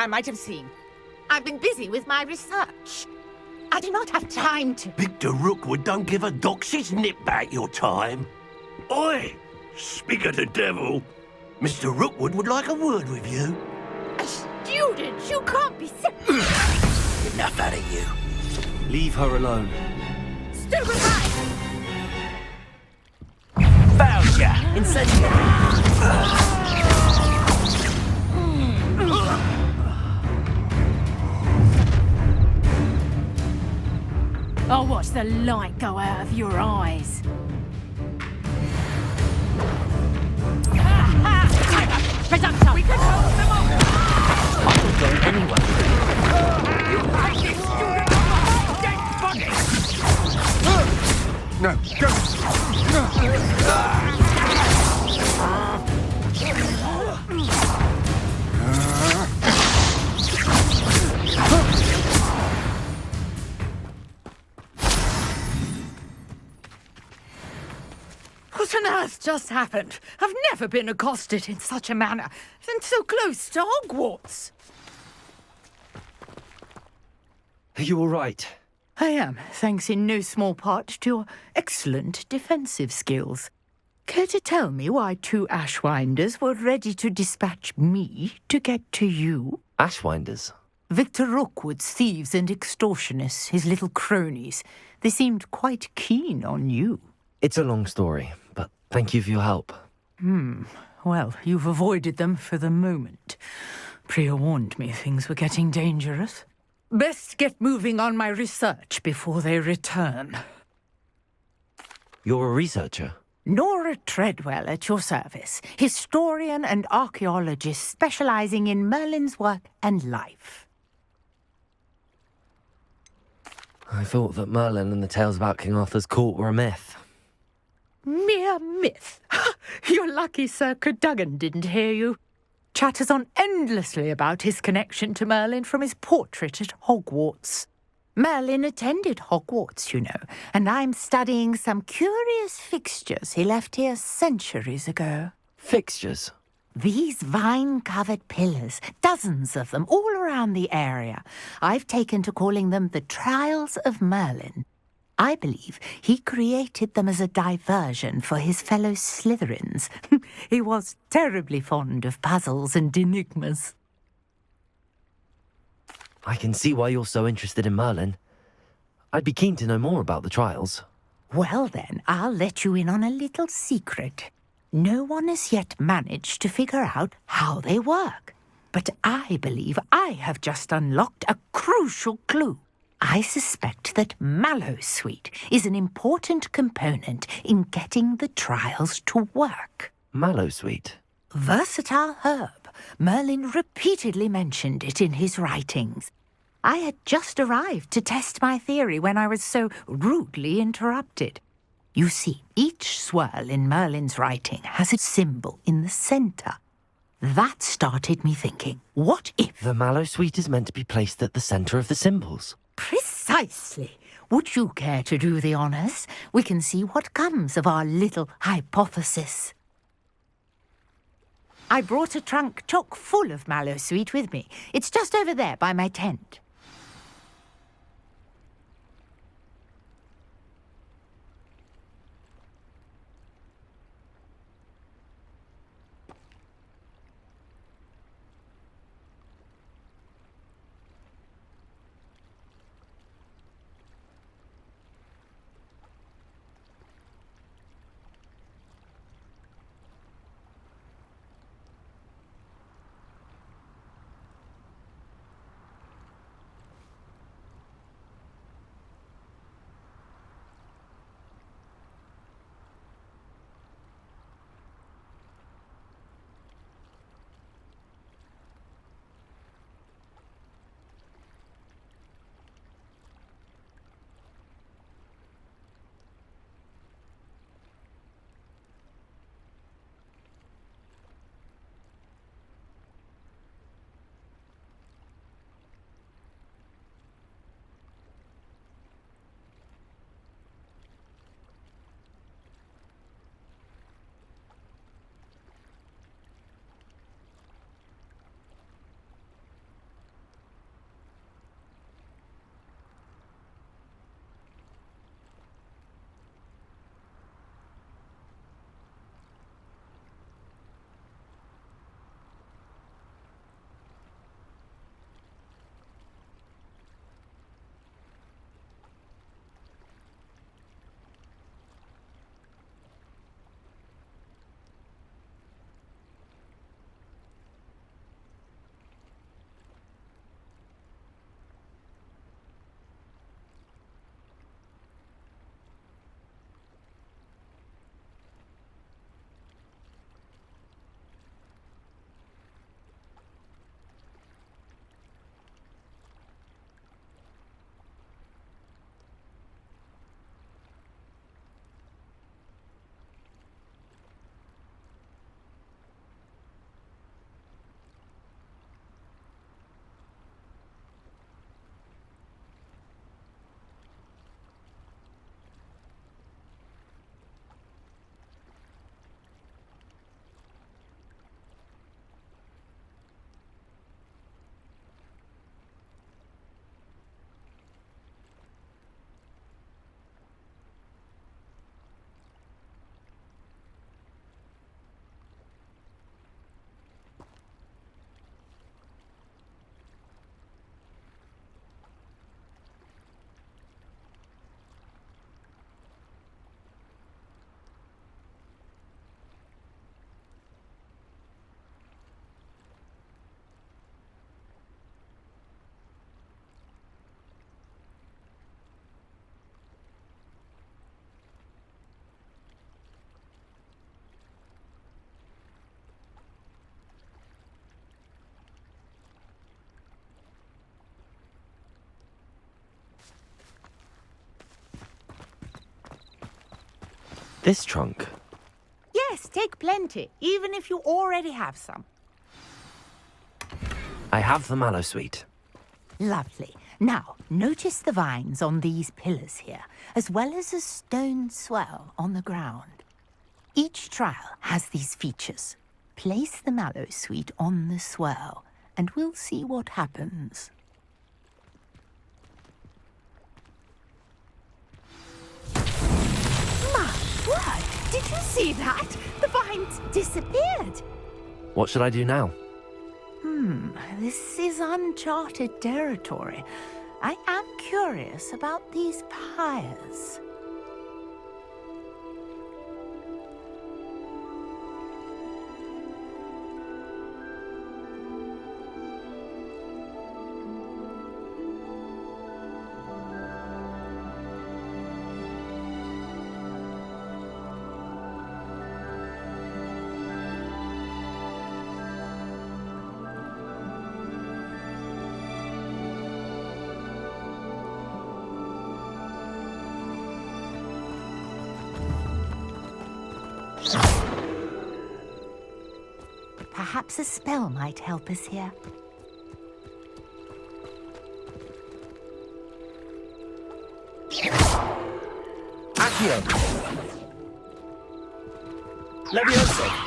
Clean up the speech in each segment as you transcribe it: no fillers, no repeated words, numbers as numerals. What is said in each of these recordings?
I might have seen. I've been busy with my research. I do not have time to... Victor Rookwood don't give a doxy's nip back your time. Oi! Speak of the devil. Mr. Rookwood would like a word with you. A student? You can't be so... Enough out of you. Leave her alone. Still behind! Found ya! Incendiary! I'll watch the light go out of your eyes. Presumption! We can hold them off! I'm not going anywhere. You take this student on the whole dead body! No, go! What on earth just happened? I've never been accosted in such a manner, and so close to Hogwarts. Are you all right? I am, thanks in no small part to your excellent defensive skills. Care to tell me why 2 Ashwinders were ready to dispatch me to get to you? Ashwinders? Victor Rookwood's thieves and extortionists, his little cronies. They seemed quite keen on you. It's a long story, but thank you for your help. Well, you've avoided them for the moment. Priya warned me things were getting dangerous. Best get moving on my research before they return. You're a researcher? Nora Treadwell at your service, historian and archaeologist specializing in Merlin's work and life. I thought that Merlin and the tales about King Arthur's court were a myth. Mere myth. You're lucky Sir Cadogan didn't hear you. Chatters on endlessly about his connection to Merlin from his portrait at Hogwarts. Merlin attended Hogwarts, you know, and I'm studying some curious fixtures he left here centuries ago. Fixtures? These vine-covered pillars, dozens of them, all around the area. I've taken to calling them the Trials of Merlin. I believe he created them as a diversion for his fellow Slytherins. He was terribly fond of puzzles and enigmas. I can see why you're so interested in Merlin. I'd be keen to know more about the trials. Well then, I'll let you in on a little secret. No one has yet managed to figure out how they work. But I believe I have just unlocked a crucial clue. I suspect that Mallowsweet is an important component in getting the trials to work. Mallowsweet? Versatile herb. Merlin repeatedly mentioned it in his writings. I had just arrived to test my theory when I was so rudely interrupted. You see, each swirl in Merlin's writing has a symbol in the centre. That started me thinking, what if... The Mallowsweet is meant to be placed at the centre of the symbols. Precisely. Would you care to do the honours? We can see what comes of our little hypothesis. I brought a trunk chock full of Mallowsweet with me. It's just over there by my tent. This trunk? Yes, take plenty, even if you already have some. I have the mallow sweet. Lovely. Now, notice the vines on these pillars here, as well as a stone swell on the ground. Each trial has these features. Place the mallow sweet on the swell, and we'll see what happens. My word! Did you see that? The vines disappeared. What should I do now? This is uncharted territory. I am curious about these pyres. Perhaps a spell might help us here. Accio! Levioso!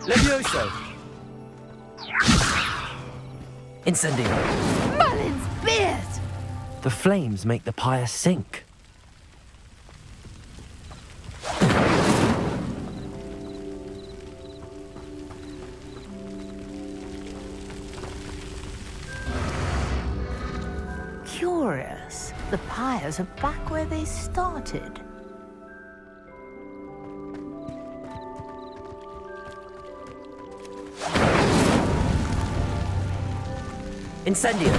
Levioso! Incendio! Merlin's beard! The flames make the pyre sink. Curious. The pyres are back where they started. Incendio!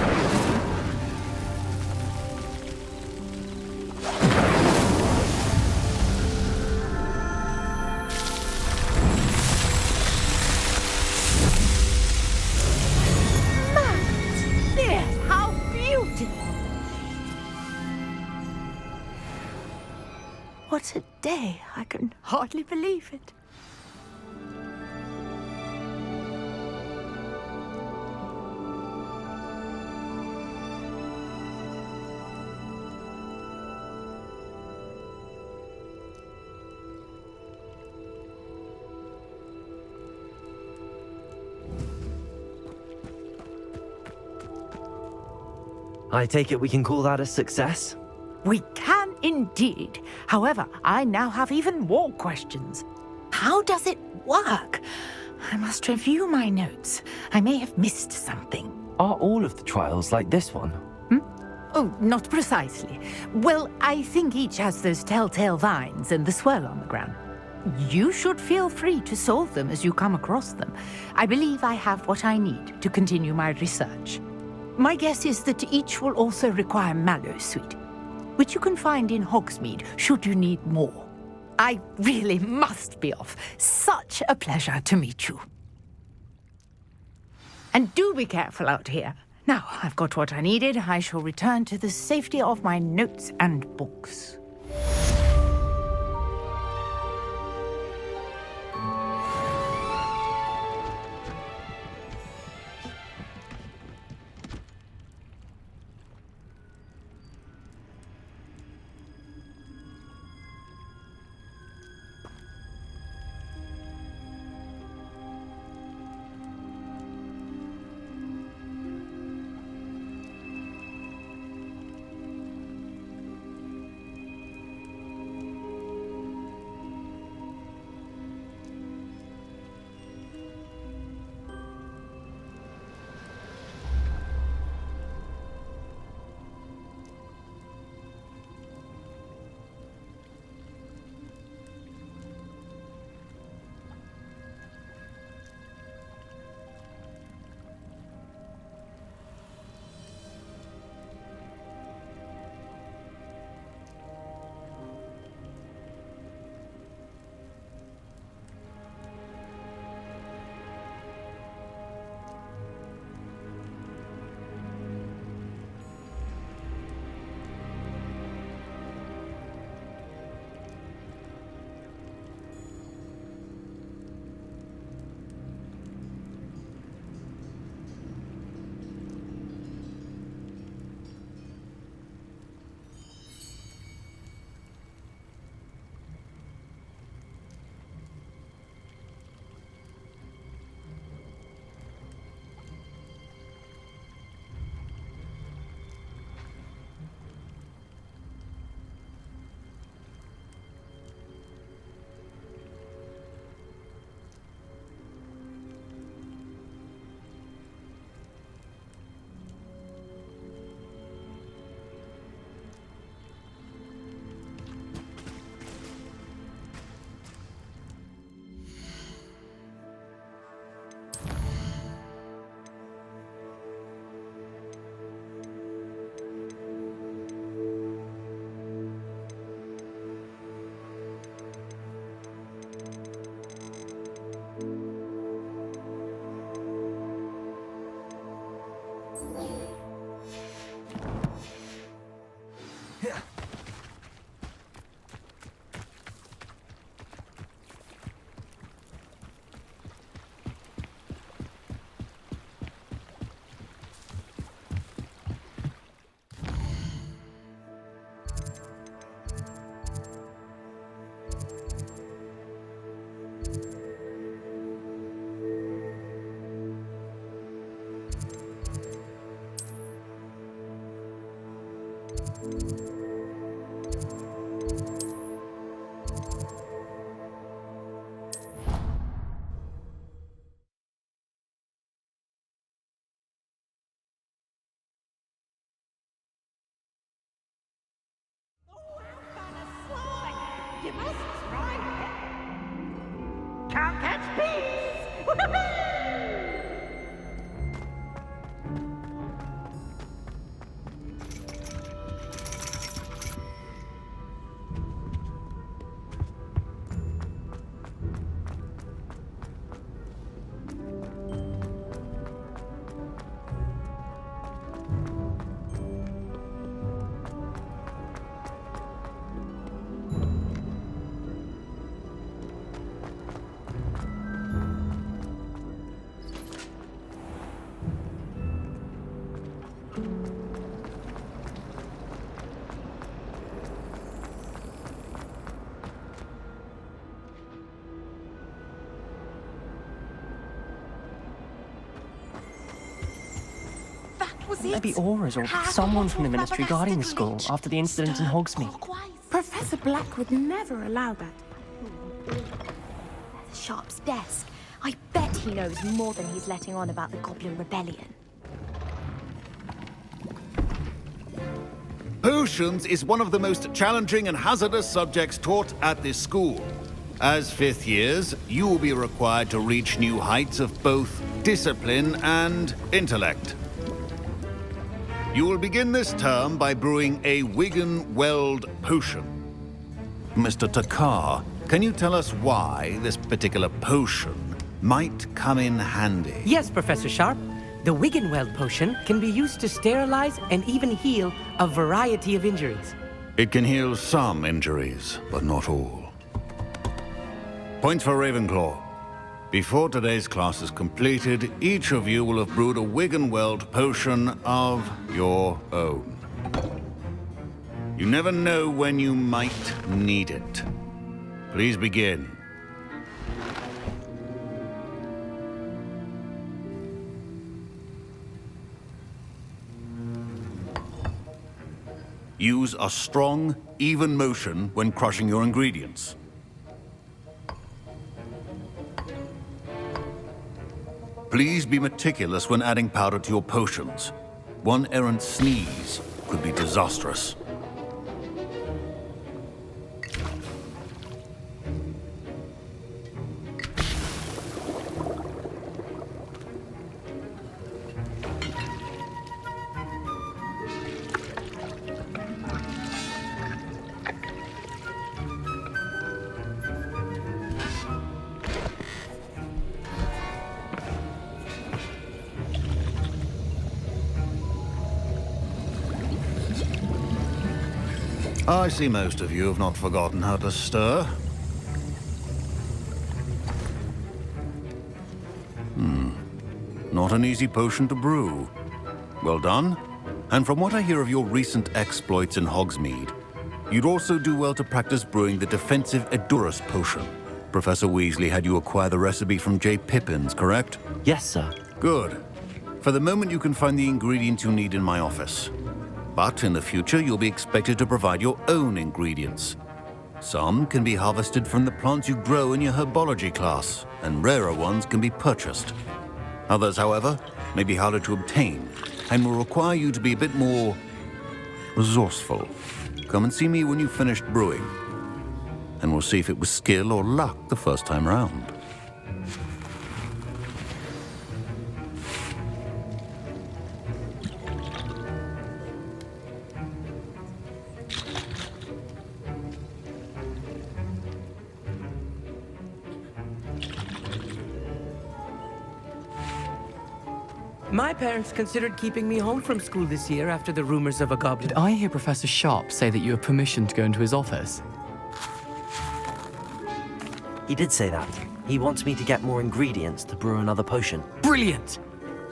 Beard, how beautiful! What a day. I can hardly believe it. I take it we can call that a success? We can indeed. However, I now have even more questions. How does it work? I must review my notes. I may have missed something. Are all of the trials like this one? Oh, not precisely. Well, I think each has those telltale vines and the swirl on the ground. You should feel free to solve them as you come across them. I believe I have what I need to continue my research. My guess is that each will also require mallow sweet, which you can find in Hogsmeade should you need more. I really must be off. Such a pleasure to meet you. And do be careful out here. Now, I've got what I needed. I shall return to the safety of my notes and books. You must try it. Can't catch bees! Woohoo! Maybe Aura's or someone from the Ministry guarding the school after the incident in Hogsmeade. Professor Black would never allow that. Sharp's desk. I bet he knows more than he's letting on about the Goblin Rebellion. Potions is one of the most challenging and hazardous subjects taught at this school. As fifth years, you will be required to reach new heights of both discipline and intellect. You will begin this term by brewing a Wigan-Weld potion. Mr. Takar, can you tell us why this particular potion might come in handy? Yes, Professor Sharp. The Wiggenweld potion can be used to sterilize and even heal a variety of injuries. It can heal some injuries, but not all. Points for Ravenclaw. Before today's class is completed, each of you will have brewed a Wiggenweld potion of your own. You never know when you might need it. Please begin. Use a strong, even motion when crushing your ingredients. Please be meticulous when adding powder to your potions. One errant sneeze could be disastrous. I see most of you have not forgotten how to stir. Not an easy potion to brew. Well done. And from what I hear of your recent exploits in Hogsmeade, you'd also do well to practice brewing the defensive Edurus potion. Professor Weasley had you acquire the recipe from J. Pippins, correct? Yes, sir. Good. For the moment, you can find the ingredients you need in my office. But in the future, you'll be expected to provide your own ingredients. Some can be harvested from the plants you grow in your herbology class, and rarer ones can be purchased. Others, however, may be harder to obtain, and will require you to be a bit more resourceful. Come and see me when you've finished brewing, and we'll see if it was skill or luck the first time round. My parents considered keeping me home from school this year after the rumors of a goblin. Did I hear Professor Sharp say that you have permission to go into his office? He did say that. He wants me to get more ingredients to brew another potion. Brilliant!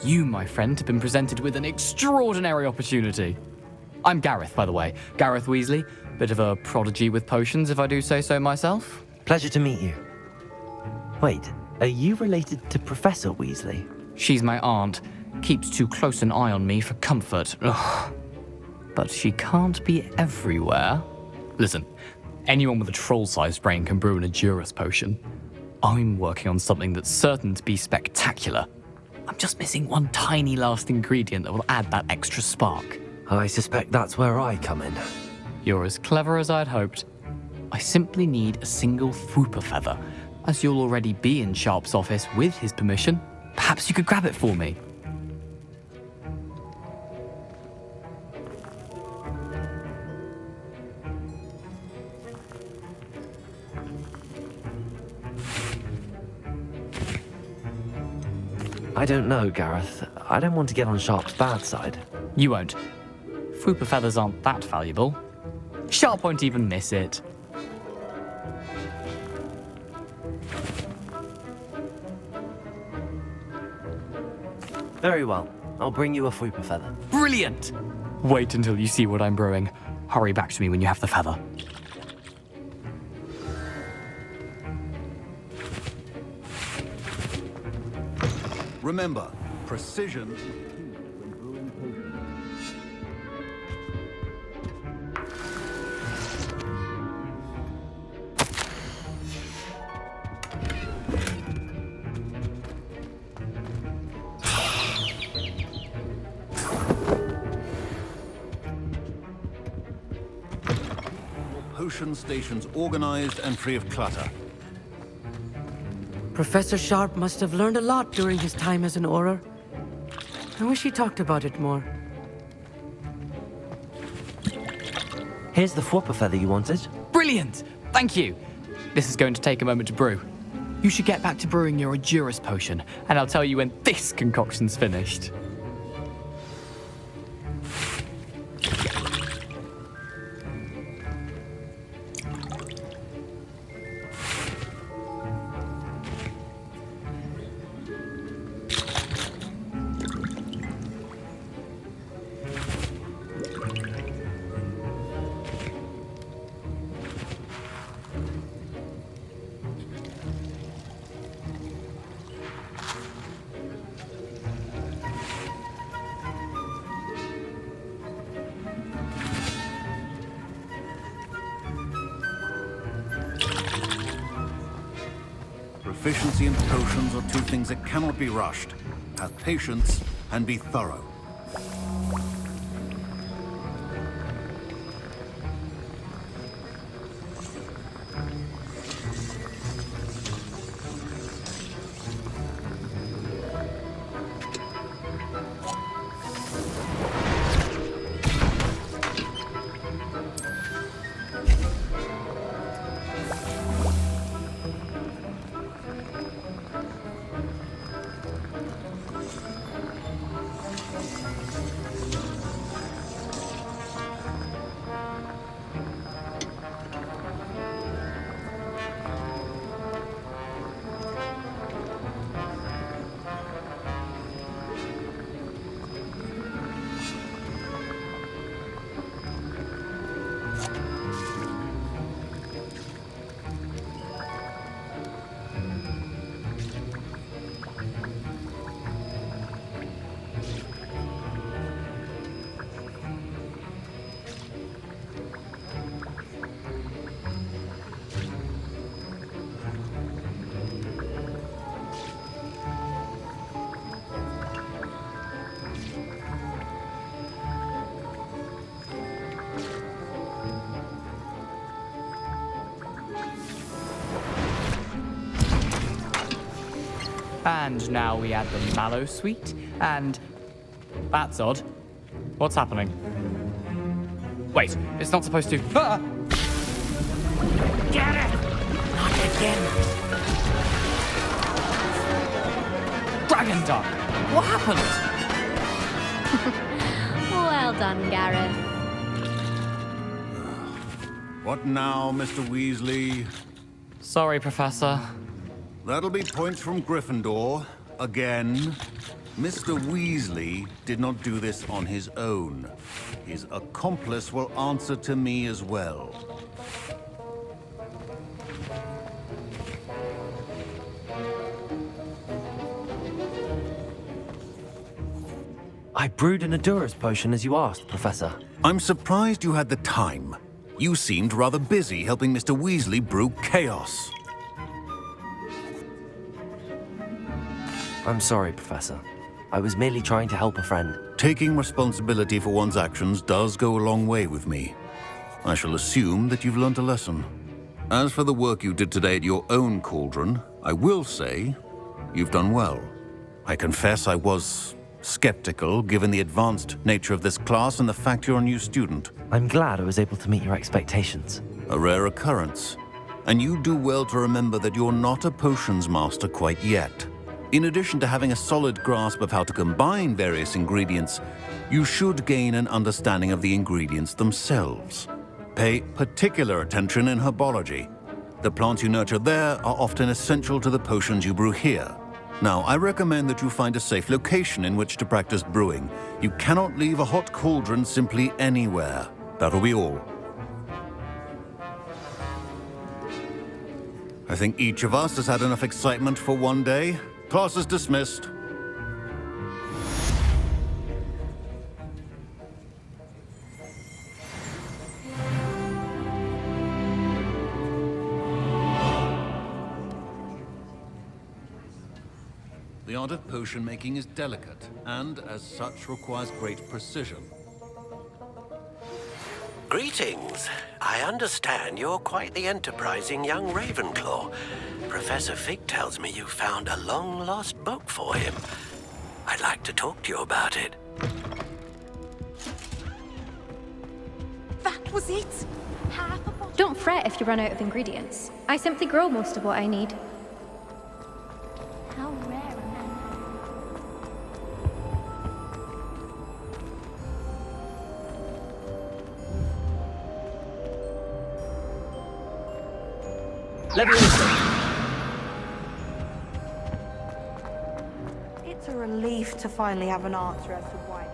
You, my friend, have been presented with an extraordinary opportunity. I'm Gareth, by the way. Gareth Weasley. Bit of a prodigy with potions, if I do say so myself. Pleasure to meet you. Wait, are you related to Professor Weasley? She's my aunt. Keeps too close an eye on me for comfort. Ugh. but she can't be everywhere. Listen, anyone with a troll-sized brain can brew an Adurus potion. I'm working on something that's certain to be spectacular. I'm just missing one tiny last ingredient that will add that extra spark. I suspect that's where I come in. You're as clever as I'd hoped. I simply need a single Fwooper feather. As you'll already be in Sharp's office with his permission, perhaps you could grab it for me. I don't know, Gareth. I don't want to get on Sharp's bad side. You won't. Fwooper feathers aren't that valuable. Sharp won't even miss it. Very well. I'll bring you a Fwooper feather. Brilliant! Wait until you see what I'm brewing. Hurry back to me when you have the feather. Remember, precision is key when brewing potions. Potion stations organized and free of clutter. Professor Sharp must have learned a lot during his time as an Auror. I wish he talked about it more. Here's the Fwooper feather you wanted. Brilliant! Thank you! This is going to take a moment to brew. You should get back to brewing your Adurus potion, and I'll tell you when this concoction's finished. Proficiency in potions are two things that cannot be rushed. Have patience and be thorough. And now we add the mallow sweet, and... That's odd. What's happening? Wait, it's not supposed to... Ah! Get it! Not again. Dragon Duck! What happened? Well done, Gareth. What now, Mr. Weasley? Sorry, Professor. That'll be points from Gryffindor. Again. Mr. Weasley did not do this on his own. His accomplice will answer to me as well. I brewed an Adurus potion as you asked, Professor. I'm surprised you had the time. You seemed rather busy helping Mr. Weasley brew chaos. I'm sorry, Professor. I was merely trying to help a friend. Taking responsibility for one's actions does go a long way with me. I shall assume that you've learnt a lesson. As for the work you did today at your own cauldron, I will say you've done well. I confess I was skeptical, given the advanced nature of this class and the fact you're a new student. I'm glad I was able to meet your expectations. A rare occurrence. And you do well to remember that you're not a potions master quite yet. In addition to having a solid grasp of how to combine various ingredients, you should gain an understanding of the ingredients themselves. Pay particular attention in herbology. The plants you nurture there are often essential to the potions you brew here. Now, I recommend that you find a safe location in which to practice brewing. You cannot leave a hot cauldron simply anywhere. That'll be all. I think each of us has had enough excitement for one day. Class is dismissed. The art of potion making is delicate, and as such requires great precision. Greetings. I understand you're quite the enterprising young Ravenclaw. Professor Fig tells me you found a long-lost book for him. I'd like to talk to you about it. That was it. Half a bottle. Don't fret if you run out of ingredients. I simply grow most of what I need. How rare a man. It's a relief to finally have an answer as to why.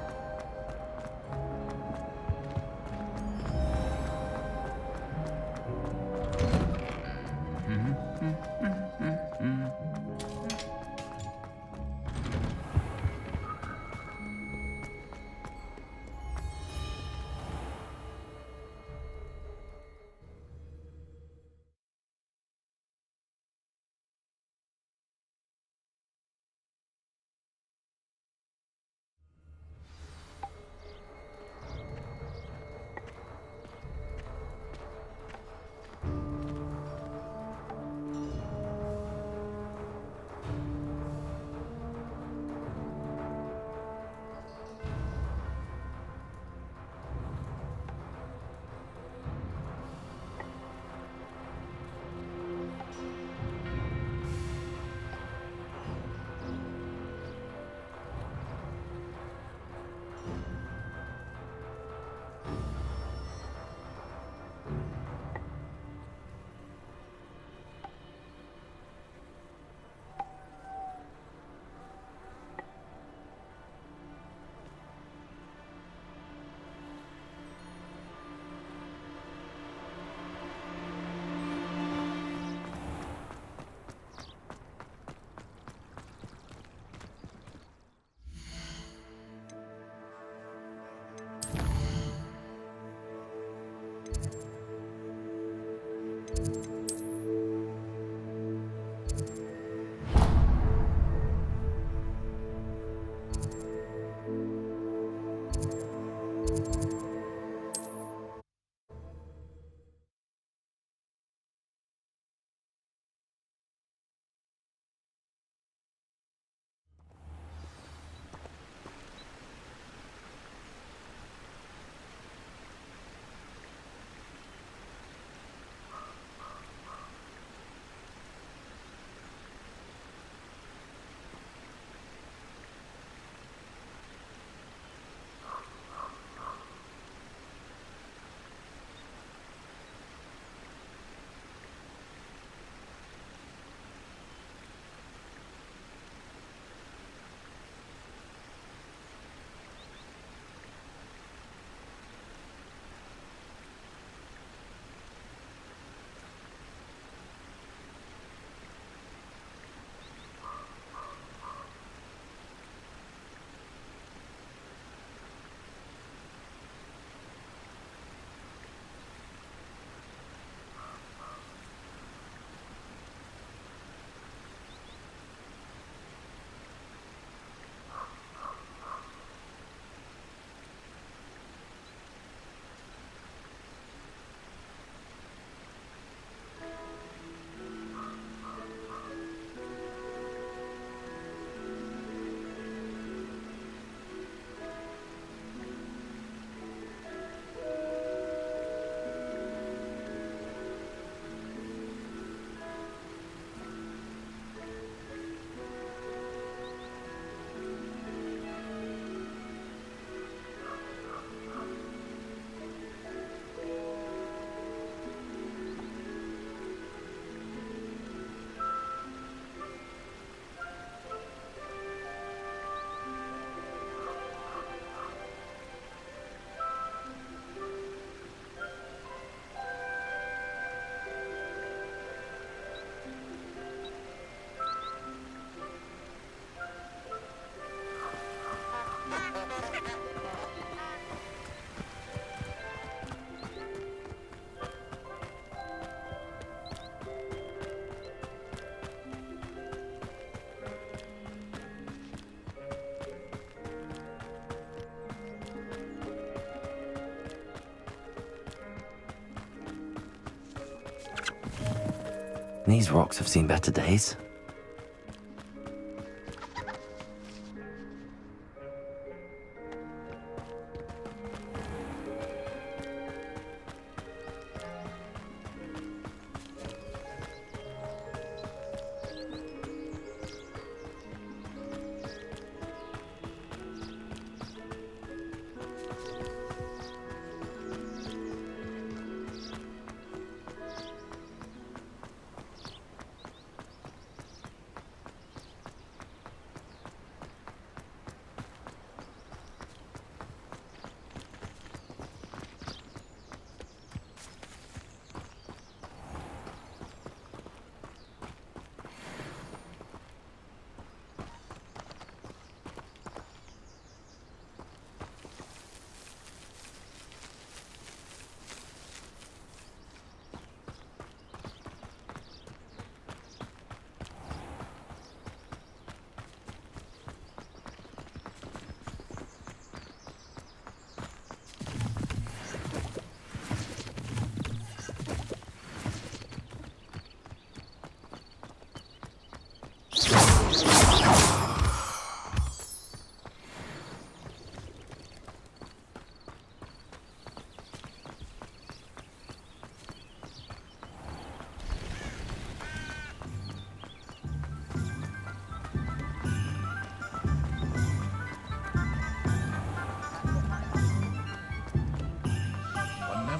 These rocks have seen better days.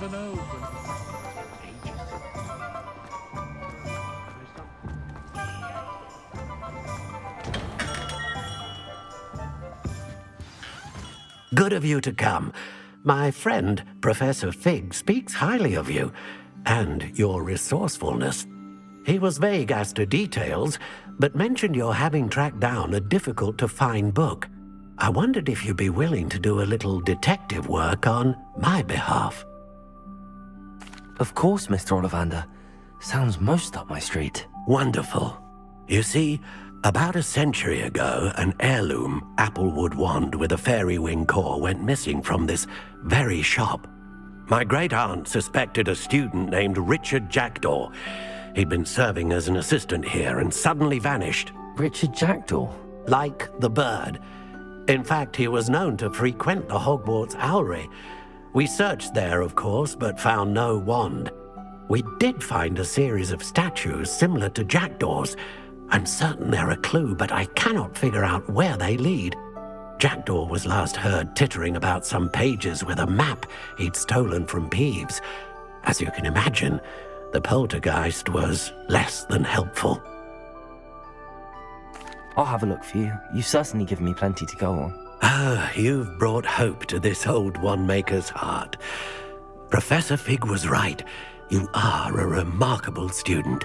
Never know. Good of you to come. My friend, Professor Fig, speaks highly of you and your resourcefulness. He was vague as to details, but mentioned your having tracked down a difficult-to-find book. I wondered if you'd be willing to do a little detective work on my behalf. Of course, Mr. Ollivander. Sounds most up my street. Wonderful. You see, about a century ago, an heirloom applewood wand with a fairy wing core went missing from this very shop. My great-aunt suspected a student named Richard Jackdaw. He'd been serving as an assistant here and suddenly vanished. Richard Jackdaw? Like the bird. In fact, he was known to frequent the Hogwarts Owlery. We searched there, of course, but found no wand. We did find a series of statues similar to Jackdaw's. I'm certain they're a clue, but I cannot figure out where they lead. Jackdaw was last heard tittering about some pages with a map he'd stolen from Peeves. As you can imagine, the poltergeist was less than helpful. I'll have a look for you. You've certainly given me plenty to go on. Ah, you've brought hope to this old one-maker's heart. Professor Fig was right. You are a remarkable student.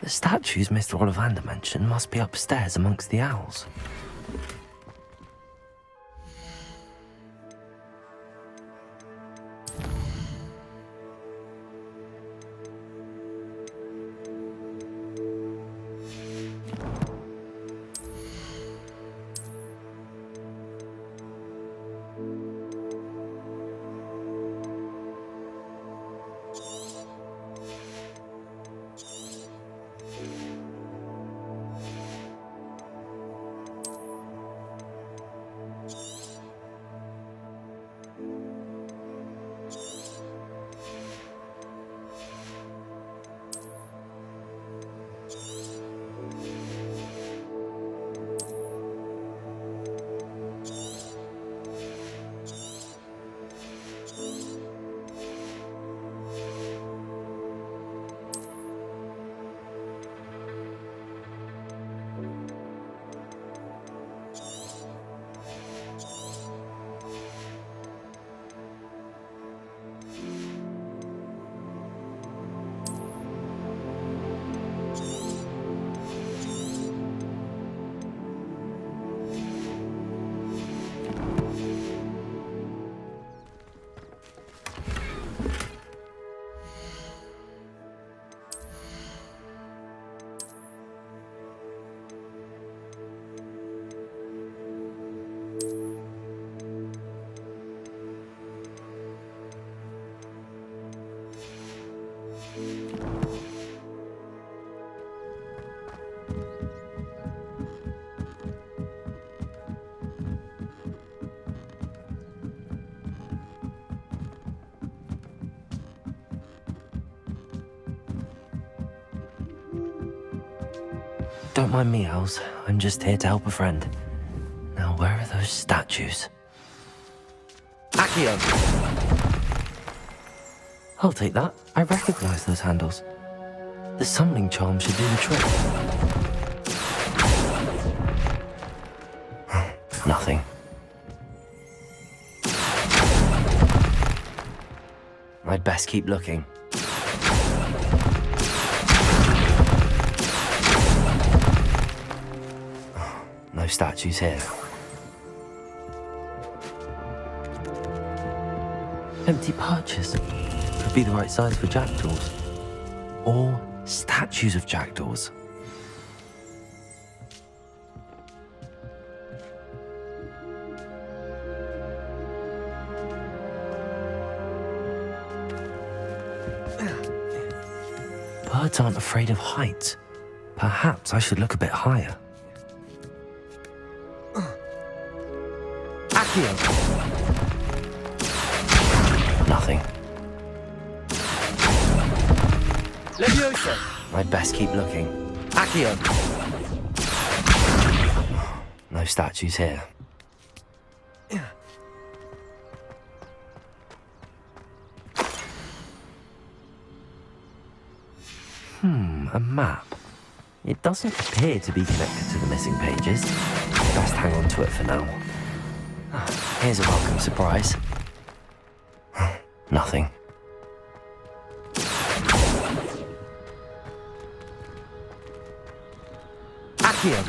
The statues Mr. Ollivander mentioned must be upstairs amongst the owls. Don't mind me, owls. I'm just here to help a friend. Now, where are those statues? Accio! I'll take that. I recognize those handles. The summoning charm should do the trick. Nothing. I'd best keep looking. No statues here. Empty perches. Could be the right size for jackdaws. Or statues of jackdaws. Birds aren't afraid of heights. Perhaps I should look a bit higher. Accio! Nothing. Leviosa! I'd best keep looking. Accio! No statues here. A map. It doesn't appear to be connected to the missing pages. Best hang on to it for now. Here's a welcome surprise. Nothing. Accio!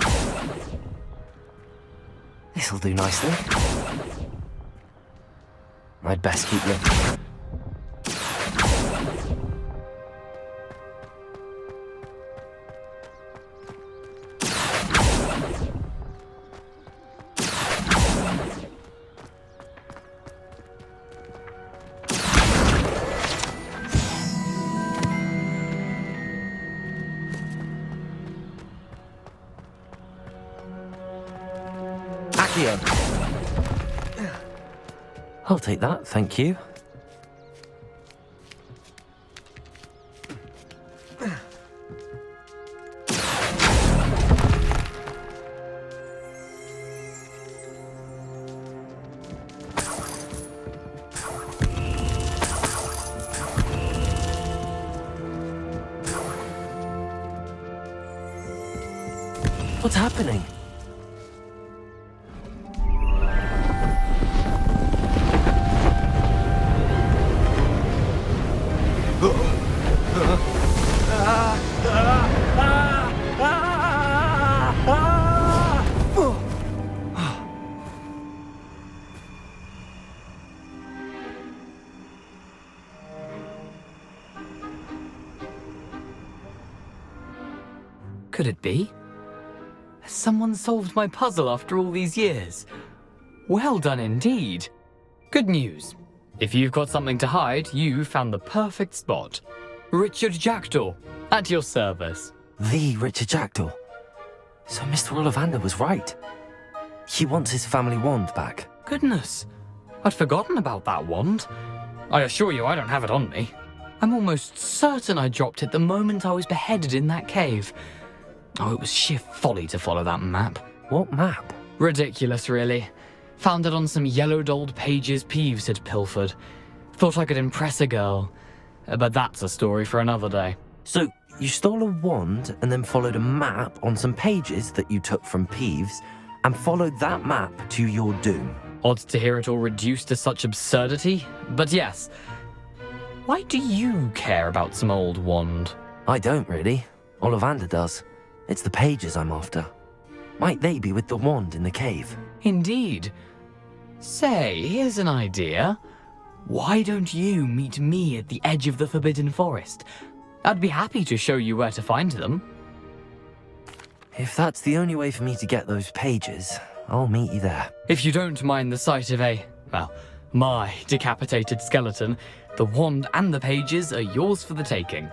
This'll do nicely. I'd best keep looking. I'll take that, thank you. What's happening? Could it be? Has someone solved my puzzle after all these years? Well done indeed. Good news. If you've got something to hide, you found the perfect spot. Richard Jackdaw, at your service. The Richard Jackdaw. So Mr. Ollivander was right. He wants his family wand back. Goodness, I'd forgotten about that wand. I assure you I don't have it on me. I'm almost certain I dropped it the moment I was beheaded in that cave. Oh, it was sheer folly to follow that map. What map? Ridiculous, really. Found it on some yellowed old pages Peeves had pilfered. Thought I could impress a girl. But that's a story for another day. So, you stole a wand and then followed a map on some pages that you took from Peeves and followed that map to your doom. Odd to hear it all reduced to such absurdity, but yes. Why do you care about some old wand? I don't really. Ollivander does. It's the pages I'm after. Might they be with the wand in the cave? Indeed. Say, here's an idea. Why don't you meet me at the edge of the Forbidden Forest? I'd be happy to show you where to find them. If that's the only way for me to get those pages, I'll meet you there. If you don't mind the sight of my decapitated skeleton, the wand and the pages are yours for the taking.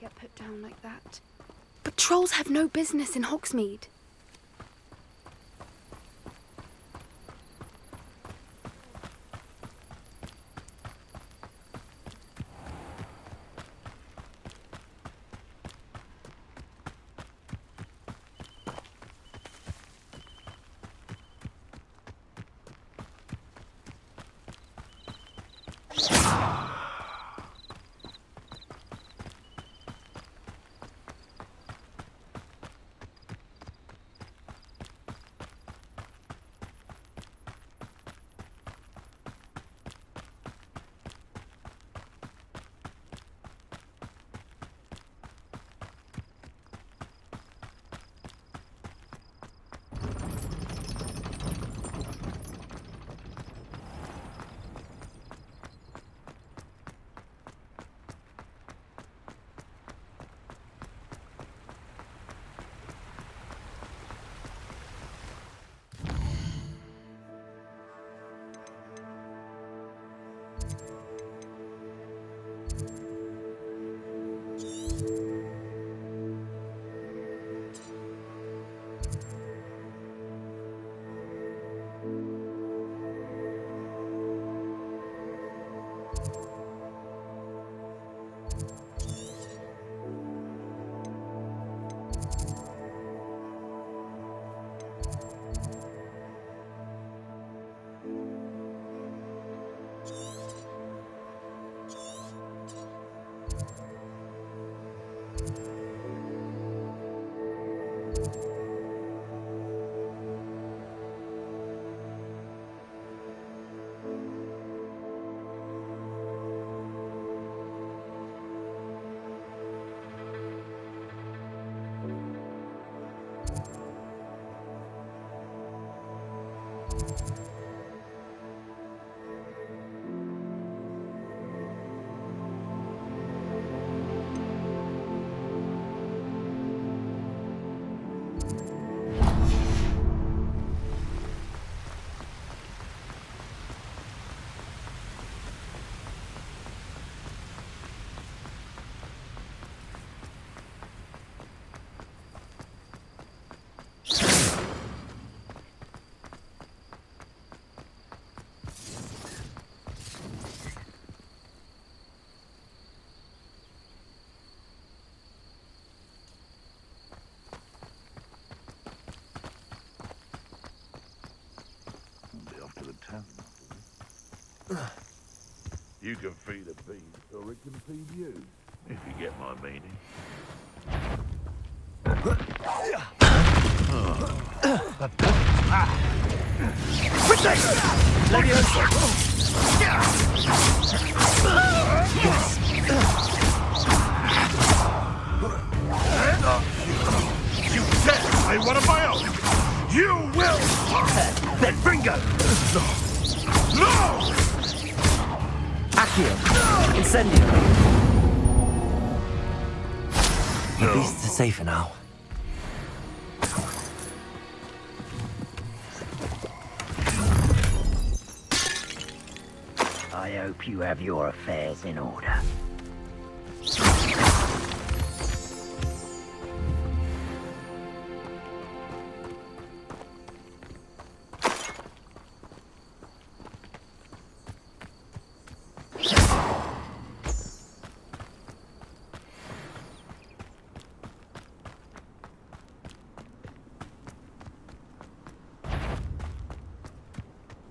Get put down like that. But trolls have no business in Hogsmeade. You can feed a beast, or it can feed you, if you get my meaning. You dare play one of my own! You will! Then Bringo! No! Accio! Incendio! The beasts are safer now. I hope you have your affairs in order.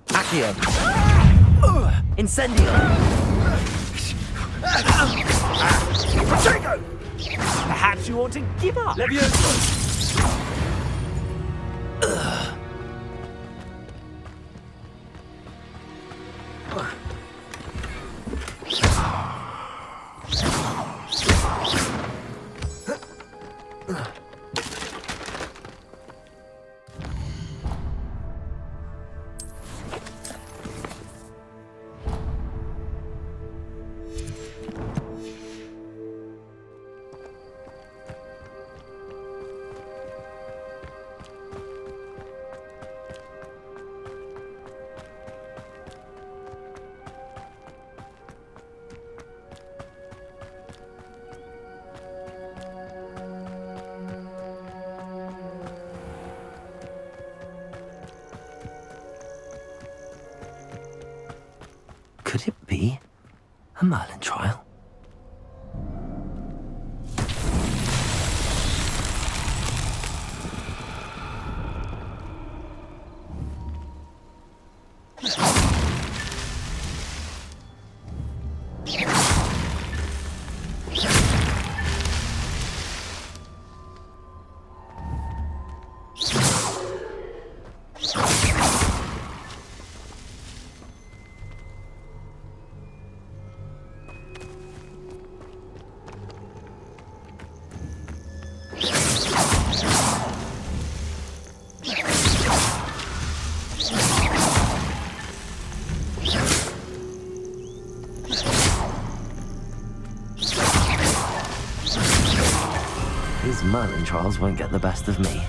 Accio! Incendio! Perhaps you ought to give up. Levioso! Could it be a Merlin trial? These Merlin trials won't get the best of me.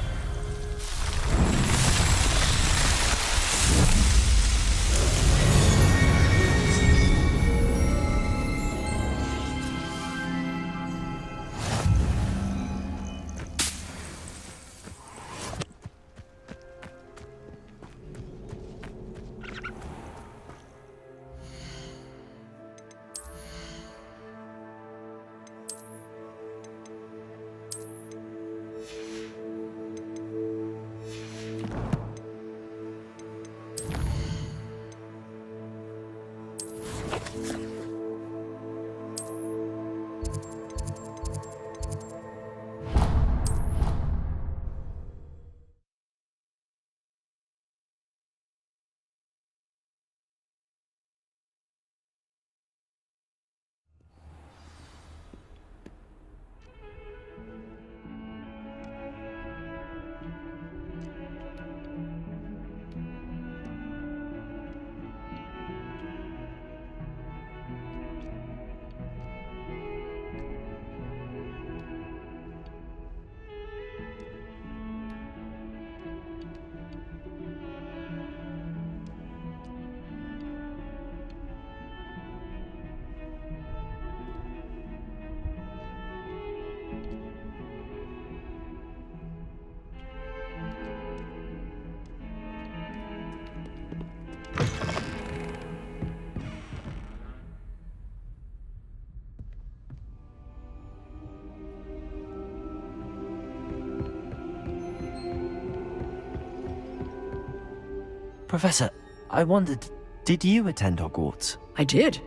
Professor, I wondered, did you attend Hogwarts? I did.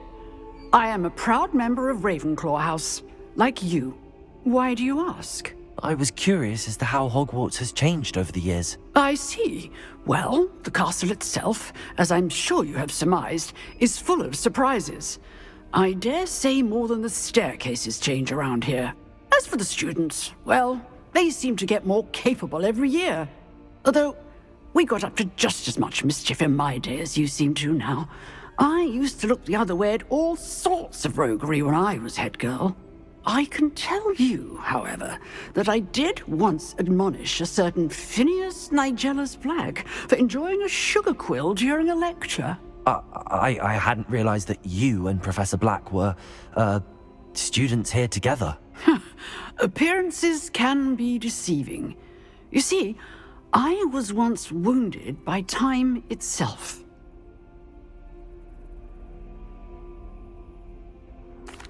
I am a proud member of Ravenclaw House, like you. Why do you ask? I was curious as to how Hogwarts has changed over the years. I see. Well, the castle itself, as I'm sure you have surmised, is full of surprises. I dare say more than the staircases change around here. As for the students, well, they seem to get more capable every year. Although, we got up to just as much mischief in my day as you seem to now. I used to look the other way at all sorts of roguery when I was head girl. I can tell you, however, that I did once admonish a certain Phineas Nigella's Black for enjoying a sugar quill during a lecture. I hadn't realized that you and Professor Black were, students here together. Appearances can be deceiving. You see, I was once wounded by time itself.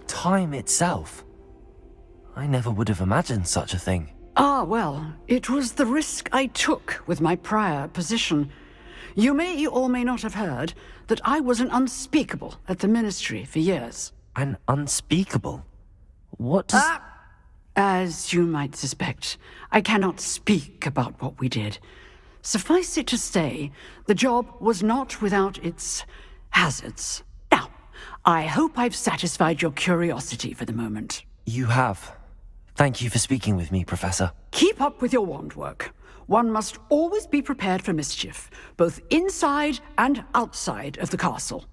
Time itself? I never would have imagined such a thing. Ah, well, it was the risk I took with my prior position. You may or may not have heard that I was an unspeakable at the Ministry for years. An unspeakable? What does... As you might suspect, I cannot speak about what we did. Suffice it to say, the job was not without its hazards. Now, I hope I've satisfied your curiosity for the moment. You have. Thank you for speaking with me, Professor. Keep up with your wand work. One must always be prepared for mischief, both inside and outside of the castle.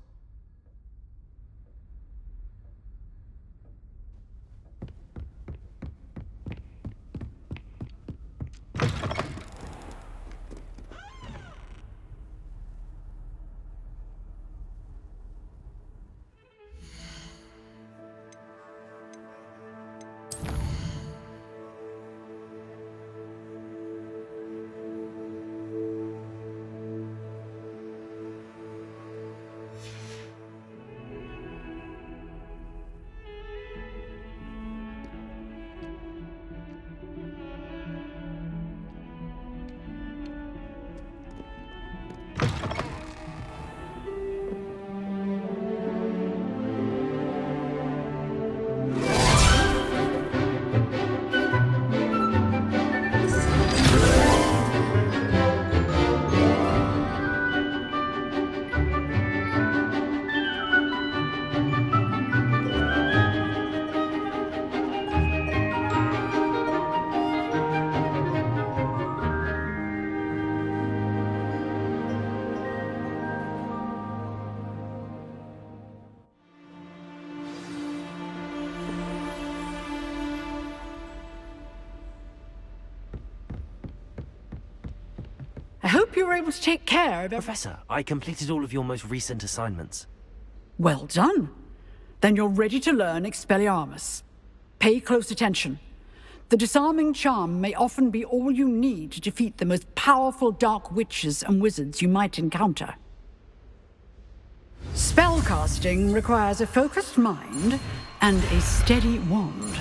I hope you were able to take care of Professor, I completed all of your most recent assignments. Well done. Then you're ready to learn Expelliarmus. Pay close attention. The disarming charm may often be all you need to defeat the most powerful dark witches and wizards you might encounter. Spellcasting requires a focused mind and a steady wand.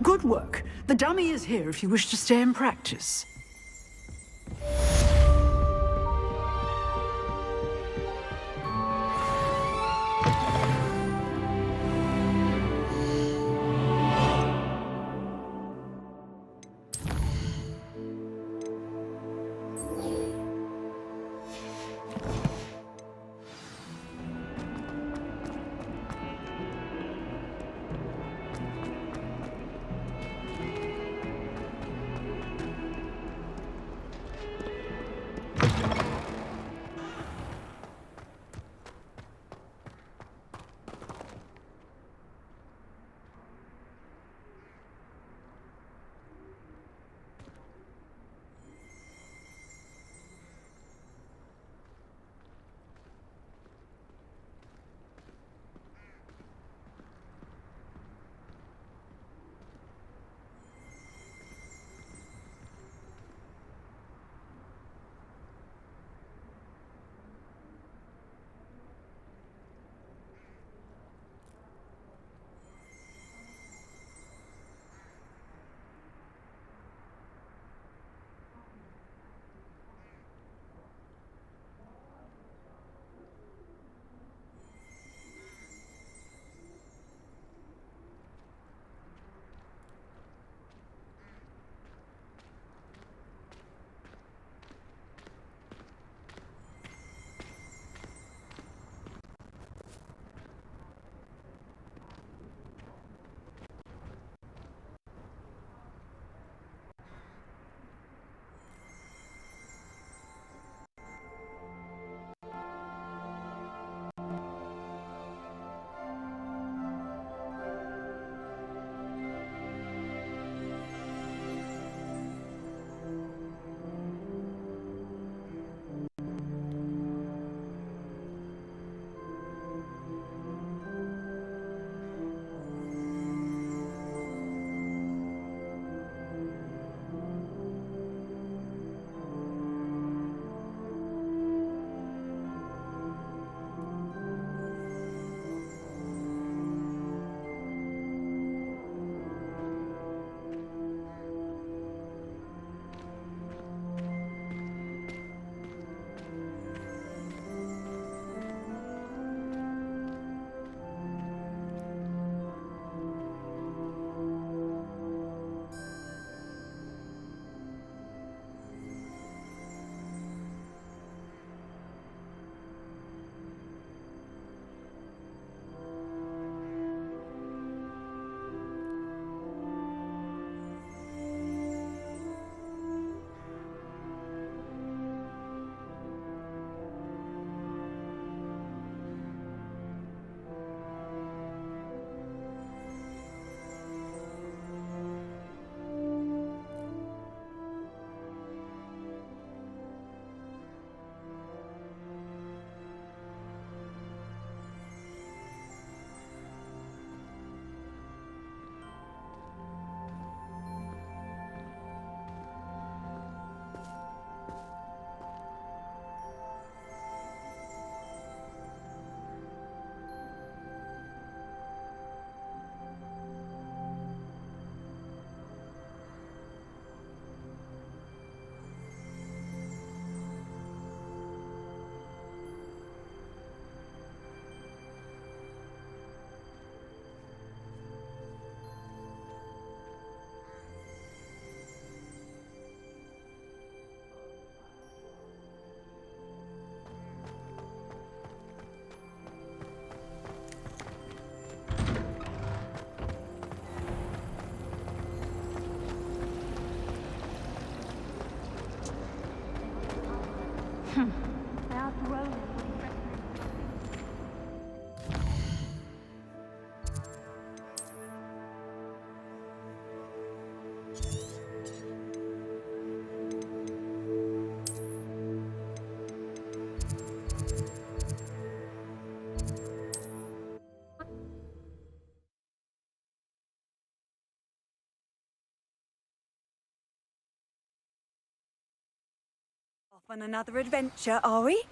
Good work. The dummy is here if you wish to stay and practice. Off on another adventure, are we?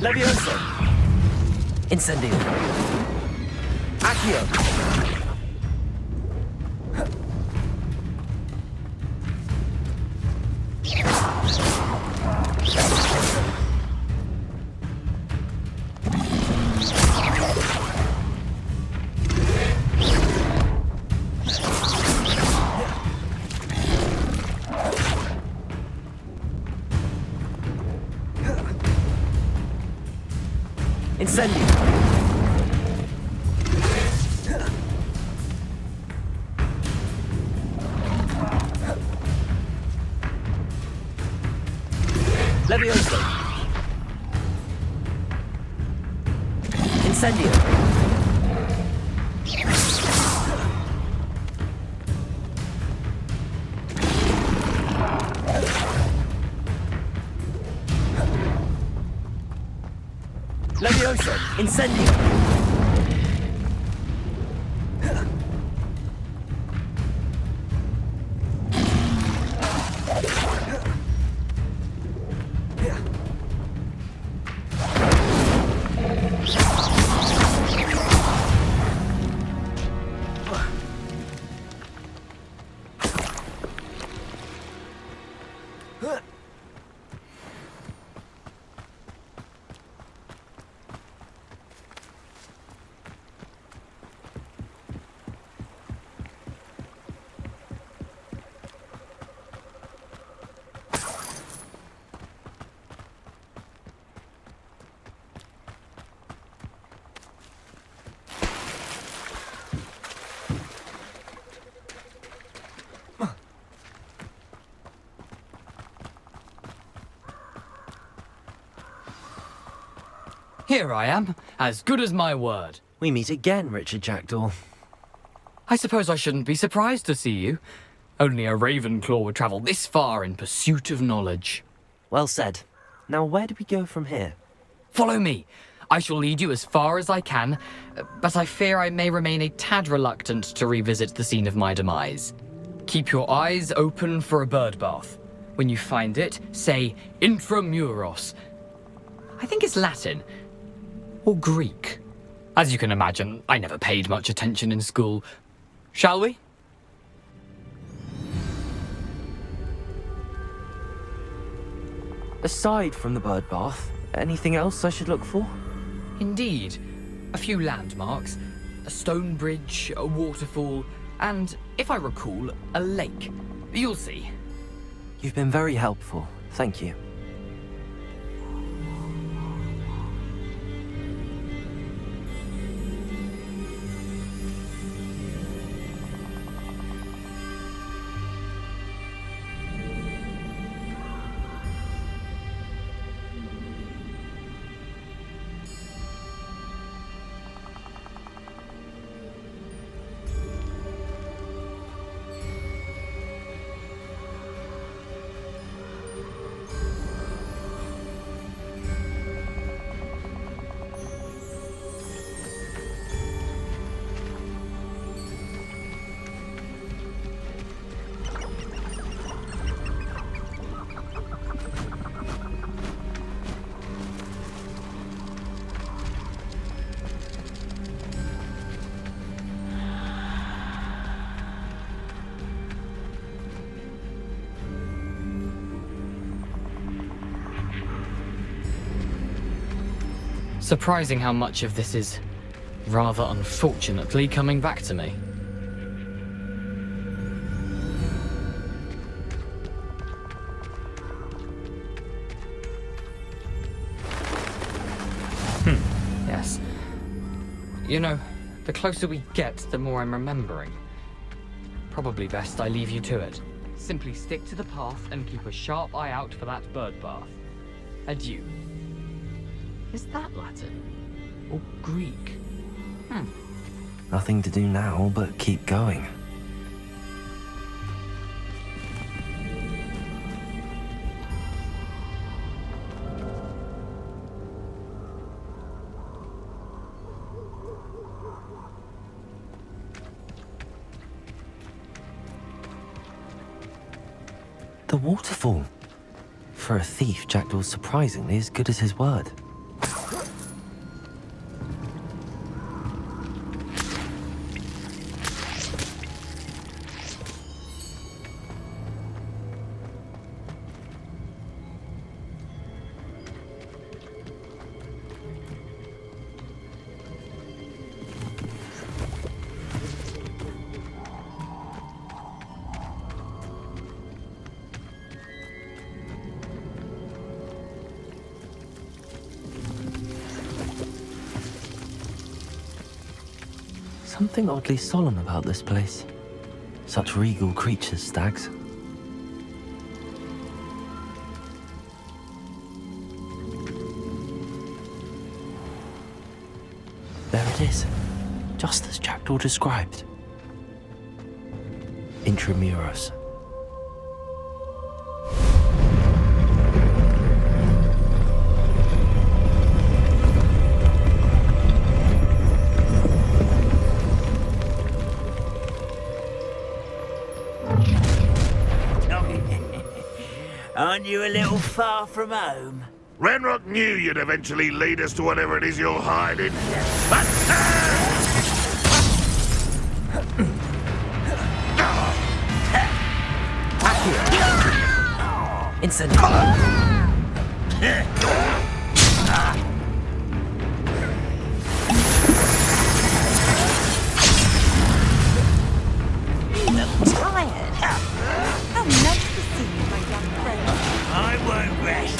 Levioso! Incendio! Accio! Incendio! Levioso! Incendio! Levioso! Incendio! Here I am, as good as my word. We meet again, Richard Jackdaw. I suppose I shouldn't be surprised to see you. Only a Ravenclaw would travel this far in pursuit of knowledge. Well said. Now where do we go from here? Follow me. I shall lead you as far as I can, but I fear I may remain a tad reluctant to revisit the scene of my demise. Keep your eyes open for a bird bath. When you find it, say intramuros. I think it's Latin. Or Greek. As you can imagine, I never paid much attention in school. Shall we? Aside from the bird bath, anything else I should look for? Indeed. A few landmarks, a stone bridge, a waterfall, and, if I recall, a lake. You'll see. You've been very helpful. Thank you. Surprising how much of this is, rather unfortunately, coming back to me. Yes. You know, the closer we get, the more I'm remembering. Probably best I leave you to it. Simply stick to the path and keep a sharp eye out for that bird bath. Adieu. Is that Latin? Or Greek? Nothing to do now but keep going. The waterfall. For a thief, Jackdaw's surprisingly as good as his word. something oddly solemn about this place. Such regal creatures, stags. There it is, just as Jackdaw described. Intramuros. Aren't you a little far from home? Ranrock knew you'd eventually lead us to whatever it is you're hiding. Incendiary. Tired. How nice to see you, my young friend. I won't rest.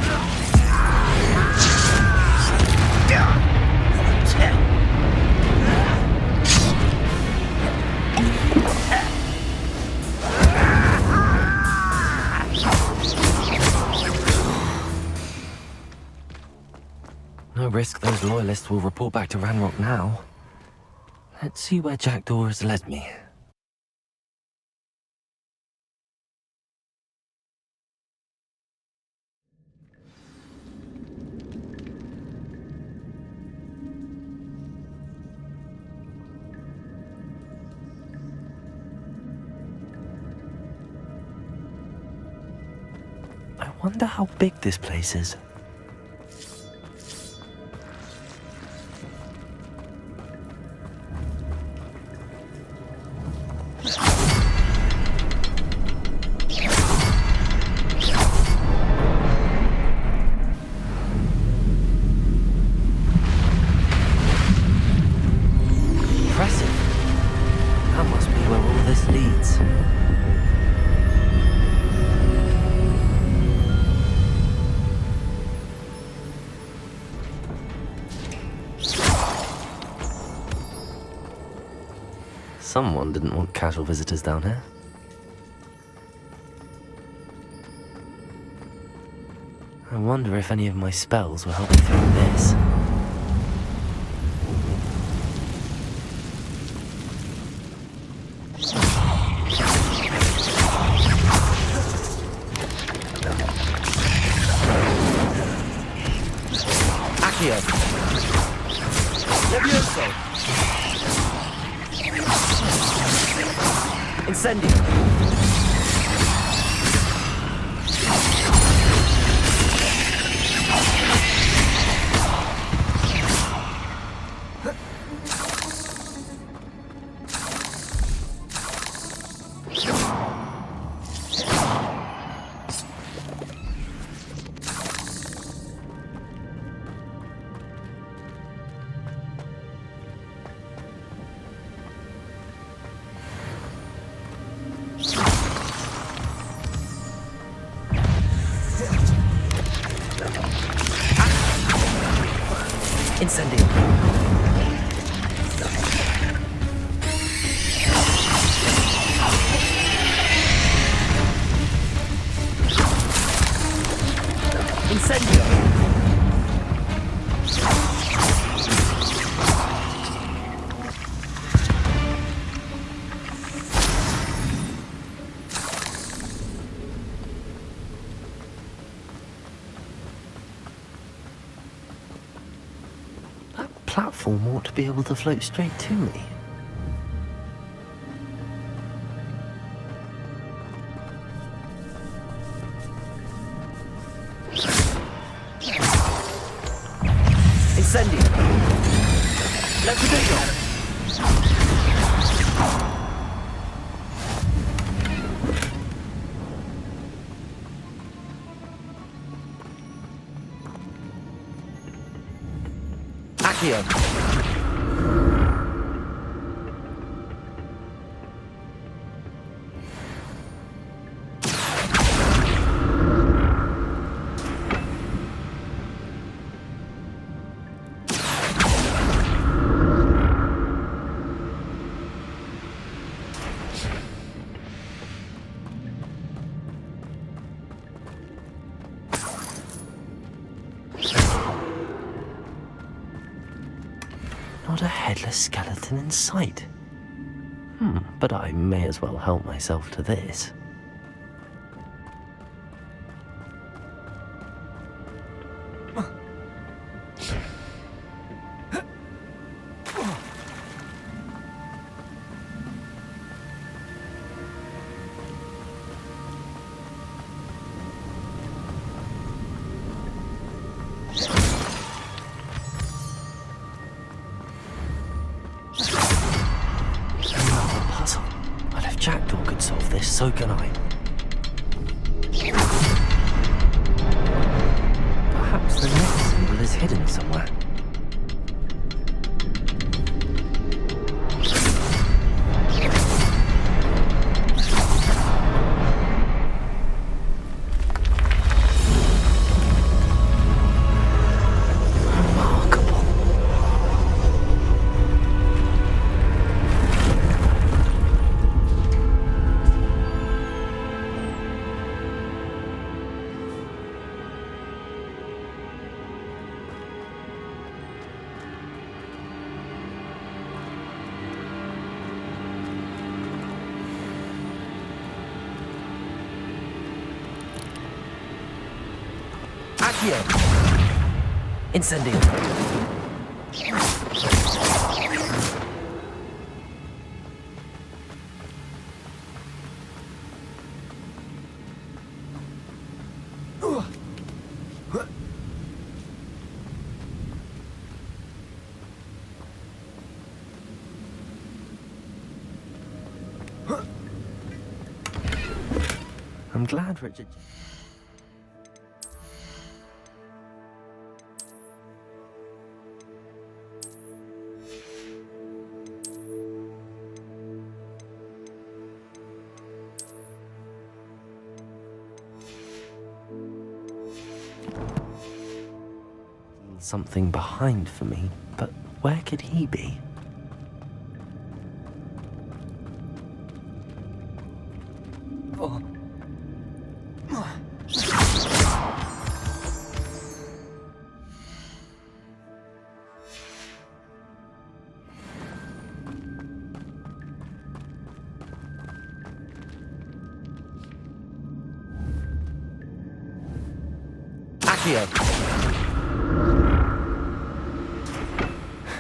No risk those loyalists will report back to Ranrock now. Let's see where Jackdaw has led me. I wonder how big this place is. Impressive. That must be where all this leads. Someone didn't want casual visitors down here. I wonder if any of my spells will help me through this. Accio. Levioso. Incendio. Incendio. Incendio. Platform ought to be able to float straight to me. Incendio. Levitation. Accio. Not a headless skeleton in sight. But I may as well help myself to this. Jackdaw could solve this, so can I. Perhaps the next symbol is hidden somewhere. Incendio. I'm glad Richard... something behind for me, but where could he be?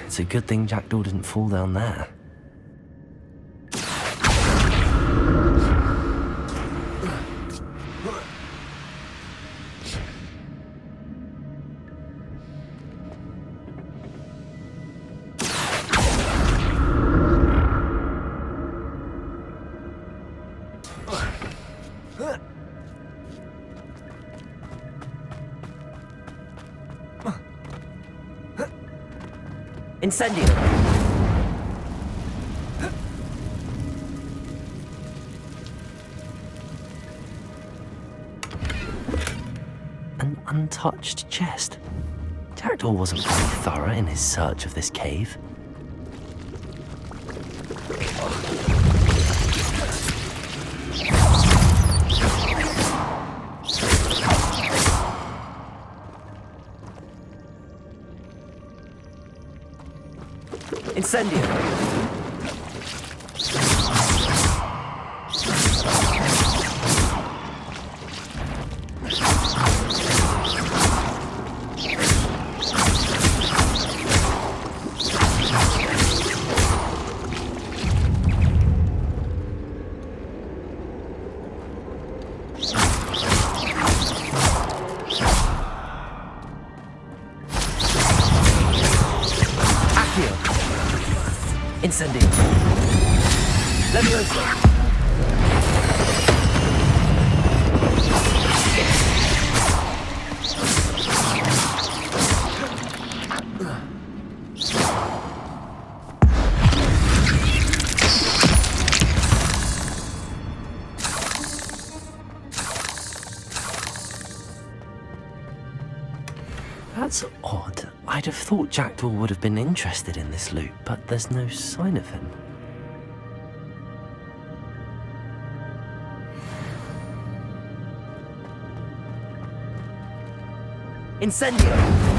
It's a good thing Jackdaw didn't fall down there. Incendio! An untouched chest. Jackdaw wasn't very thorough in his search of this cave. Incendio! Incendio. Leviosa. That's odd. I'd have thought Jackdaw would have been interested in this loot, but there's no sign of him. Incendio!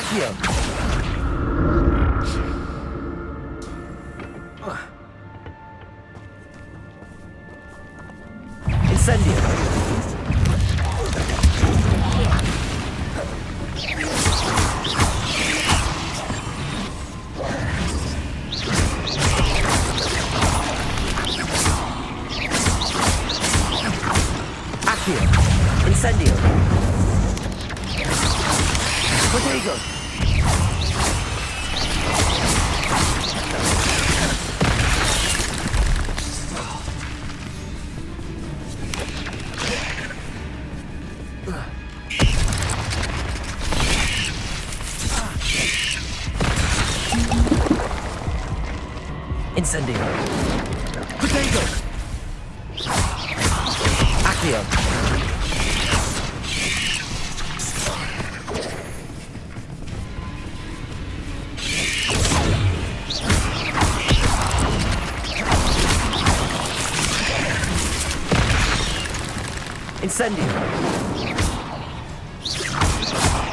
Accio. Incendio. Accio. Incendio. Protego. Incendio. Protego. Accio. Incendio.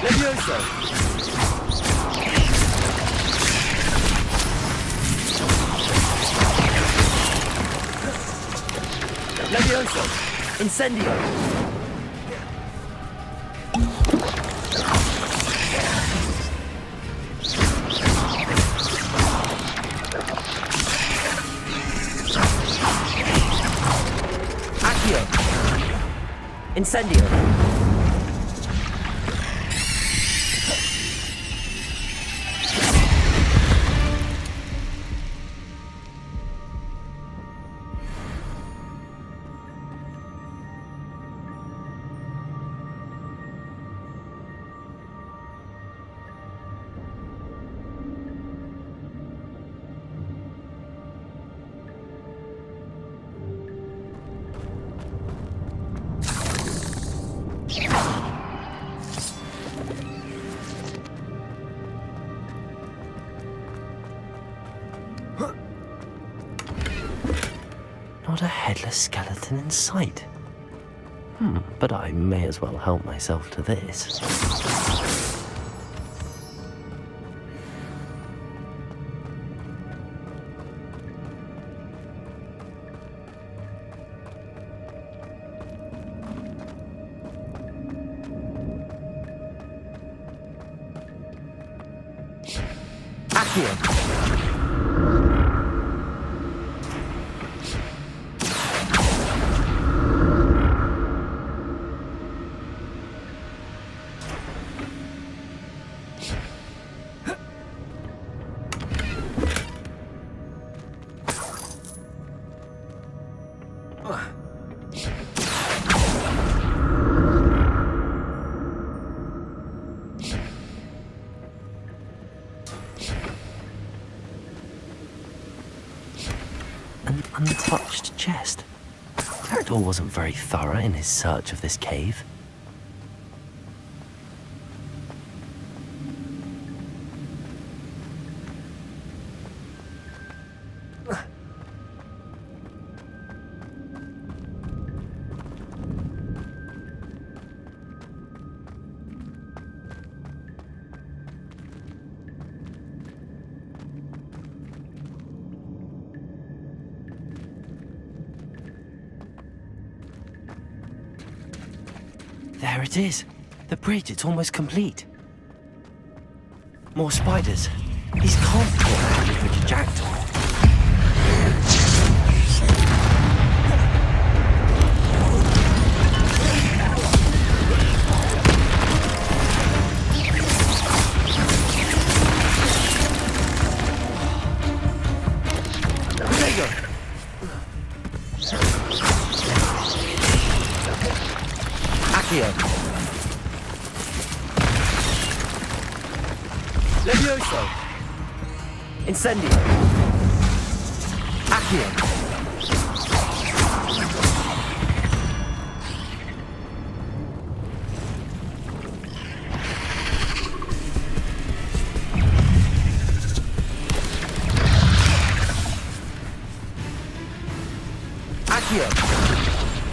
Levioso. Levioso. Incendio. Accio. Incendio. Not a headless skeleton in sight. But I may as well help myself to this. Accio. An untouched chest. Theodore wasn't very thorough in his search of this cave. There it is. The bridge, it's almost complete. More spiders. These can't be what the Heavy Jackdaw. Accio. Levioso. Incendio. Accio. Accio.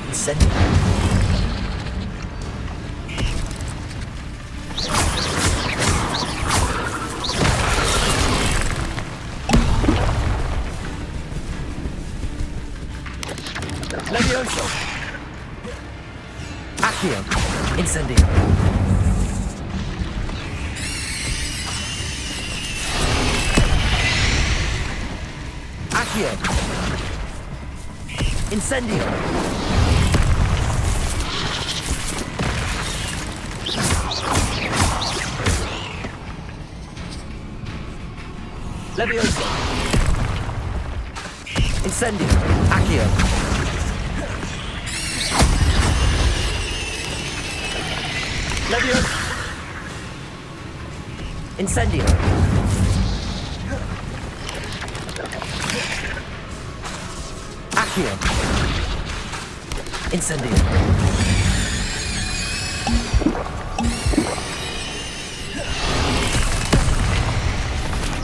Incendio. Levioso! Accio! Incendio! Accio! Incendio! Levioso! Incendio! Accio! Levioso! Incendio! Accio! Incendio!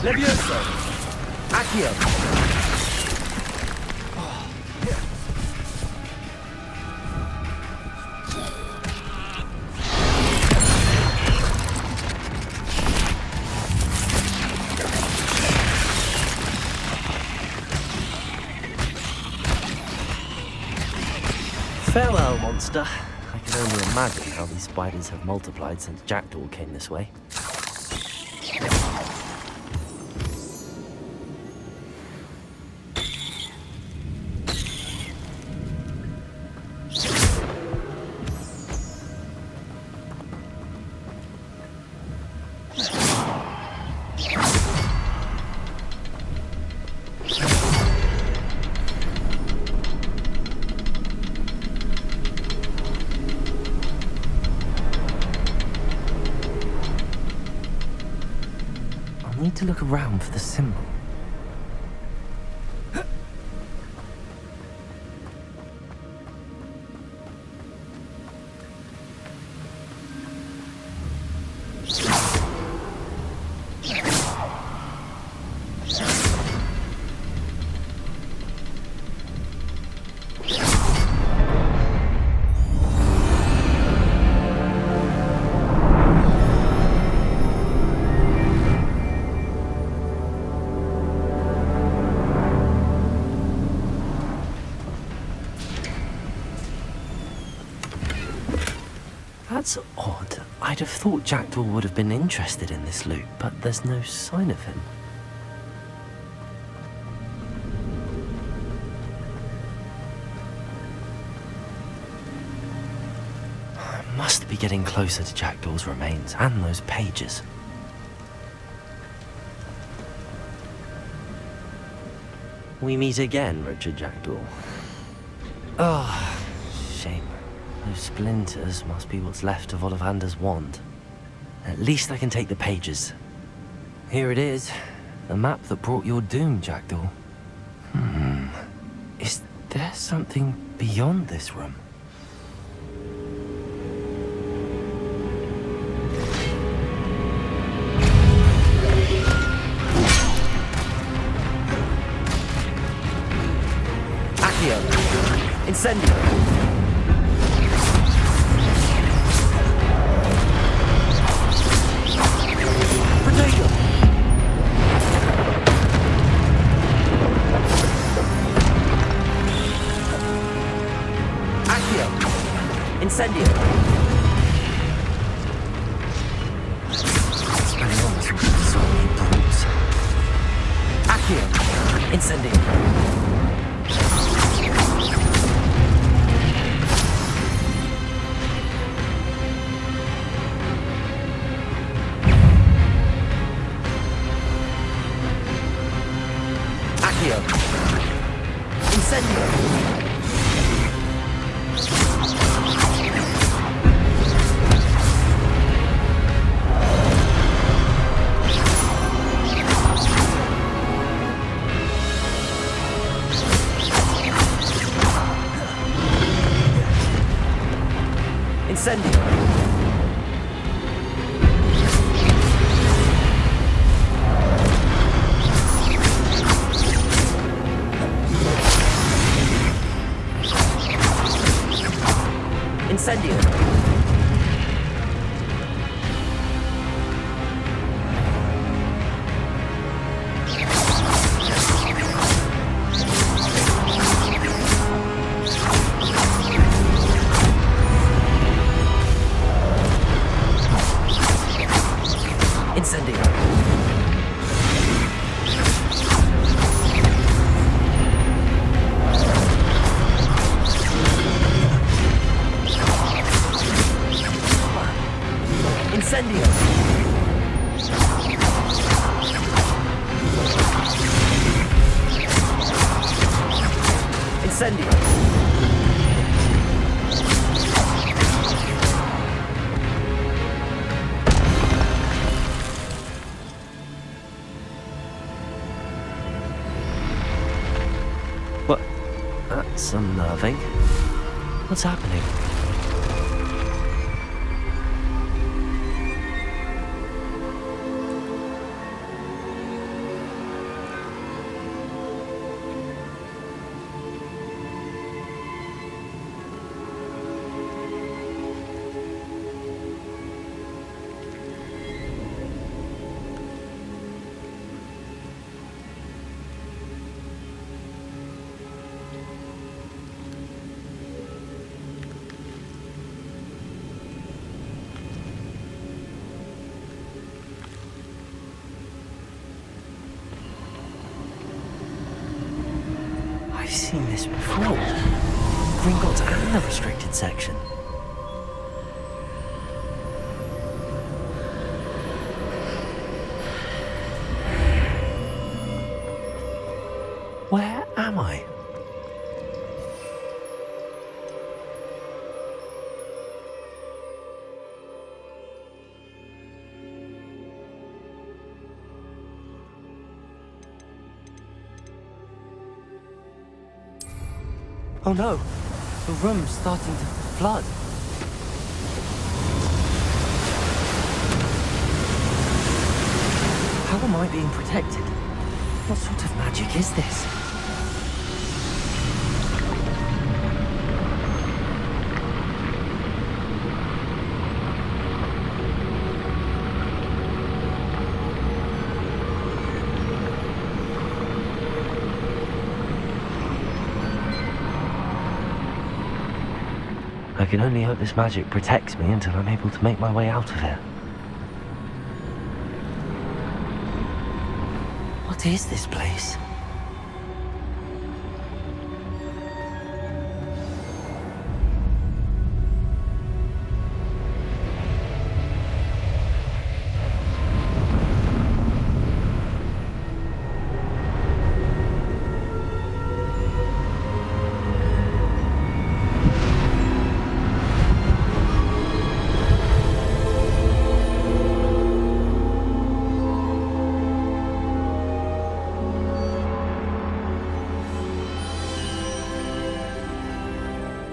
Levioso! Accio! Farewell, monster. I can only imagine how these spiders have multiplied since Jackdaw came this way. I need to look around for the symbol. That's odd. I'd have thought Jackdaw would have been interested in this loot, but there's no sign of him. I must be getting closer to Jackdaw's remains and those pages. We meet again, Richard Jackdaw. Oh, shame. Those splinters must be what's left of Ollivander's wand. At least I can take the pages. Here it is. The map that brought your doom, Jackdaw. Is there something beyond this room? Accio! Incendio! Incendio! Expelliarmus will dissolve you brutes. Accio! Incendio! Accio! Incendio! Incendio! Incendio! think. What's happening? I've seen this before. Gringotts and the restricted section. Where am I? Oh no! The room's starting to flood. How am I being protected? What sort of magic is this? I can only hope this magic protects me until I'm able to make my way out of here. What is this place?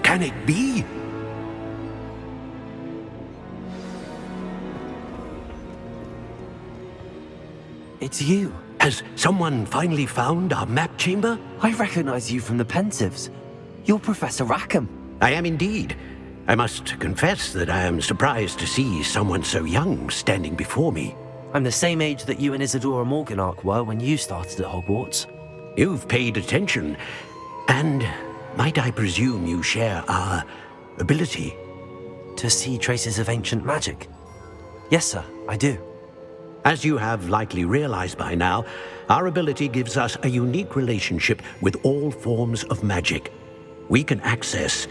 Can it be? It's you. Has someone finally found our map chamber? I recognize you from the Pensives. You're Professor Rackham. I am indeed. I must confess that I am surprised to see someone so young standing before me. I'm the same age that you and Isadora Morganach were when you started at Hogwarts. You've paid attention, and might I presume you share our ability? To see traces of ancient magic? Yes, sir, I do. As you have likely realized by now, our ability gives us a unique relationship with all forms of magic. We can access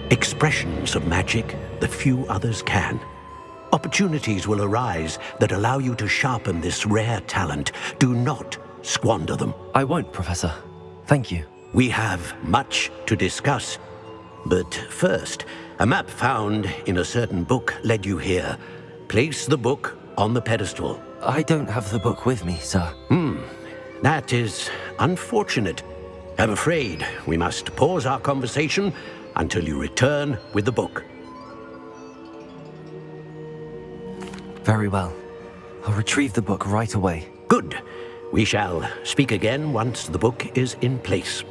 expressions of magic that few others can. Opportunities will arise that allow you to sharpen this rare talent. Do not squander them. I won't, Professor. Thank you. We have much to discuss. But first, a map found in a certain book led you here. Place the book on the pedestal. I don't have the book with me, sir. That is unfortunate. I'm afraid we must pause our conversation until you return with the book. Very well. I'll retrieve the book right away. Good. We shall speak again once the book is in place.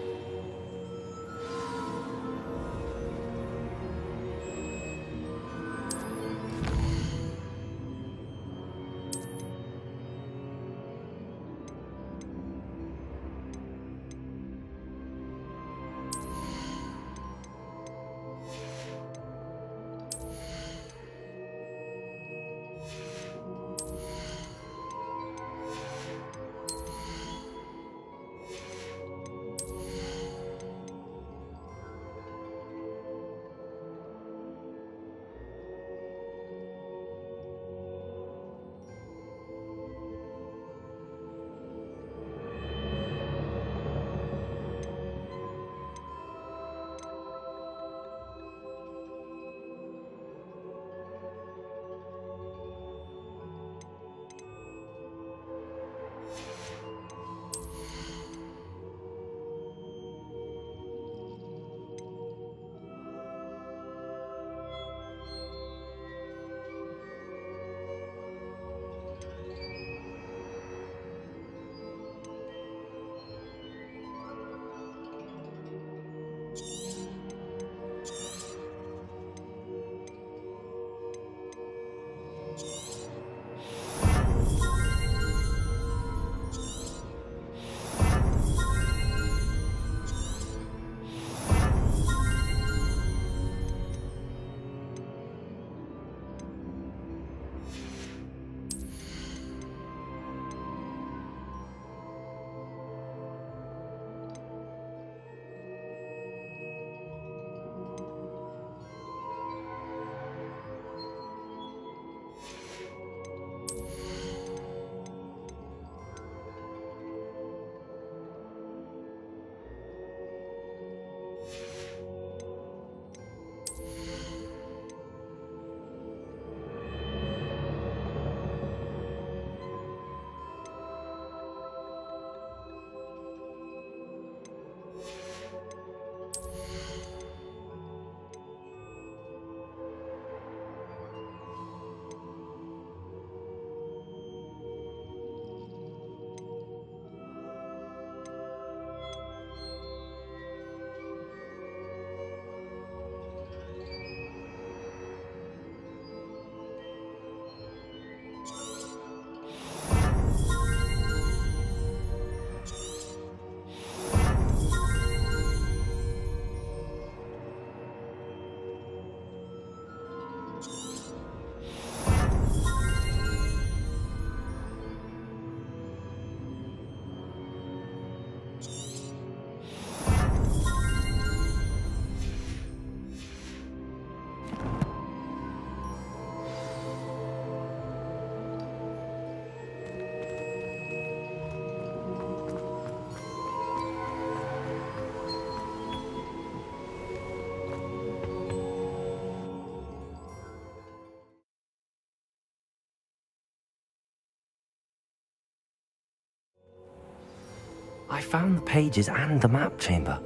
I found the pages and the map chamber.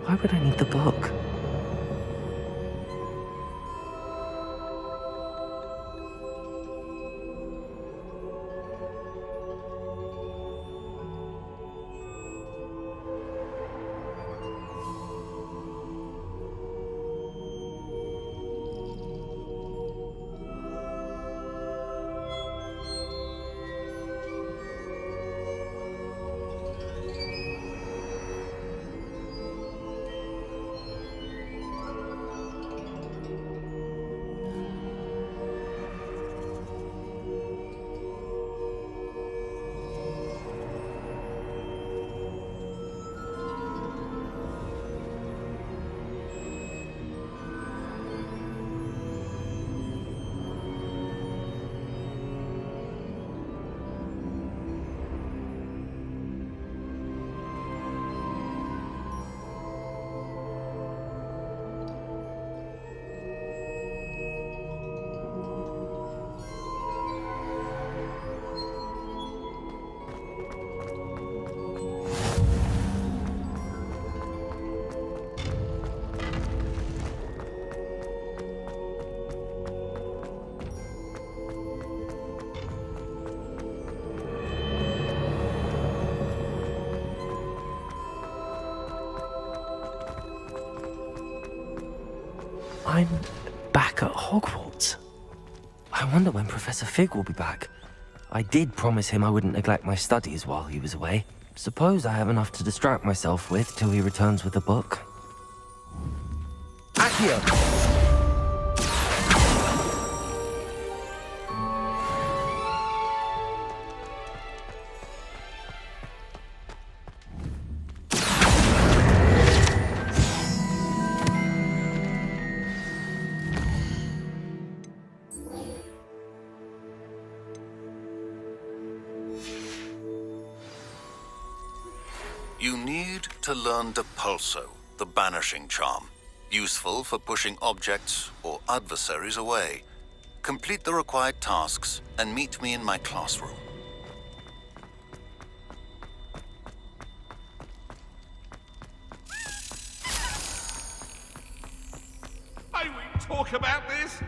Why would I need the book? I'm back at Hogwarts. I wonder when Professor Fig will be back. I did promise him I wouldn't neglect my studies while he was away. Suppose I have enough to distract myself with till he returns with the book. Accio! You need to learn Depulso, the banishing charm, useful for pushing objects or adversaries away. Complete the required tasks and meet me in my classroom. May we talk about this?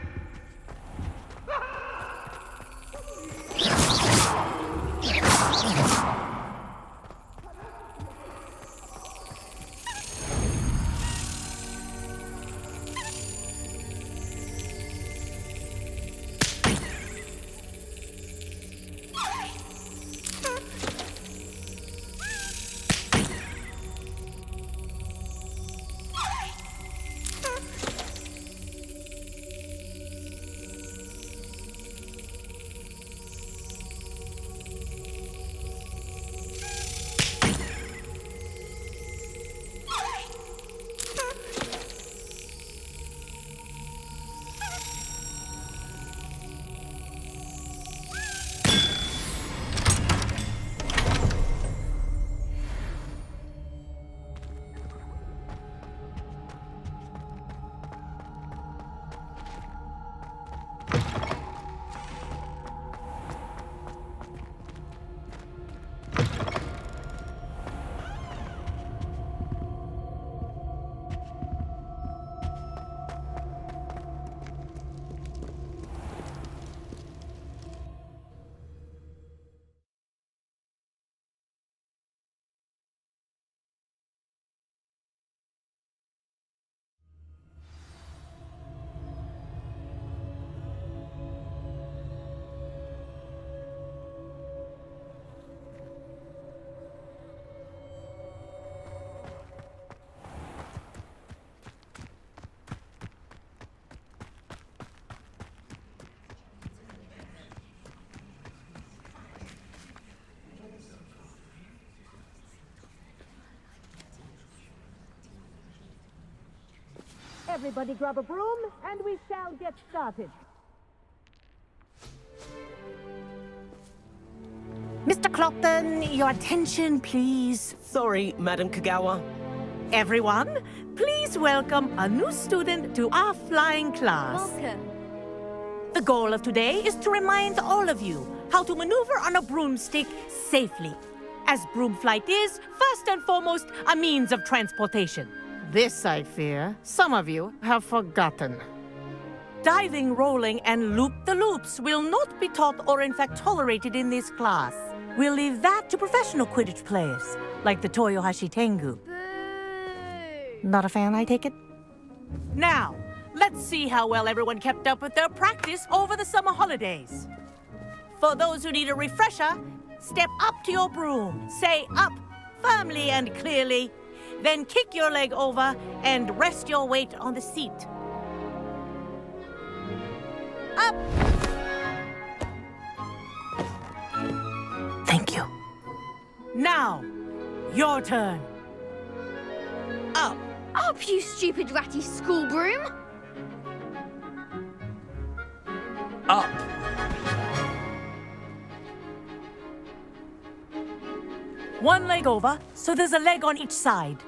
Everybody grab a broom, and we shall get started. Mr. Clopton, your attention, please. Sorry, Madam Kagawa. Everyone, please welcome a new student to our flying class. Welcome. The goal of today is to remind all of you how to maneuver on a broomstick safely. as broom flight is, first and foremost, a means of transportation. This, I fear, some of you have forgotten. Diving, rolling, and loop-the-loops will not be taught or in fact tolerated in this class. We'll leave that to professional Quidditch players, like the Toyohashi Tengu. Not a fan, I take it? Now, let's see how well everyone kept up with their practice over the summer holidays. For those who need a refresher, step up to your broom, say up firmly and clearly, then kick your leg over and rest your weight on the seat. Up! Thank you. Now, your turn. Up! Up, you stupid ratty school broom! Up! One leg over, so there's a leg on each side.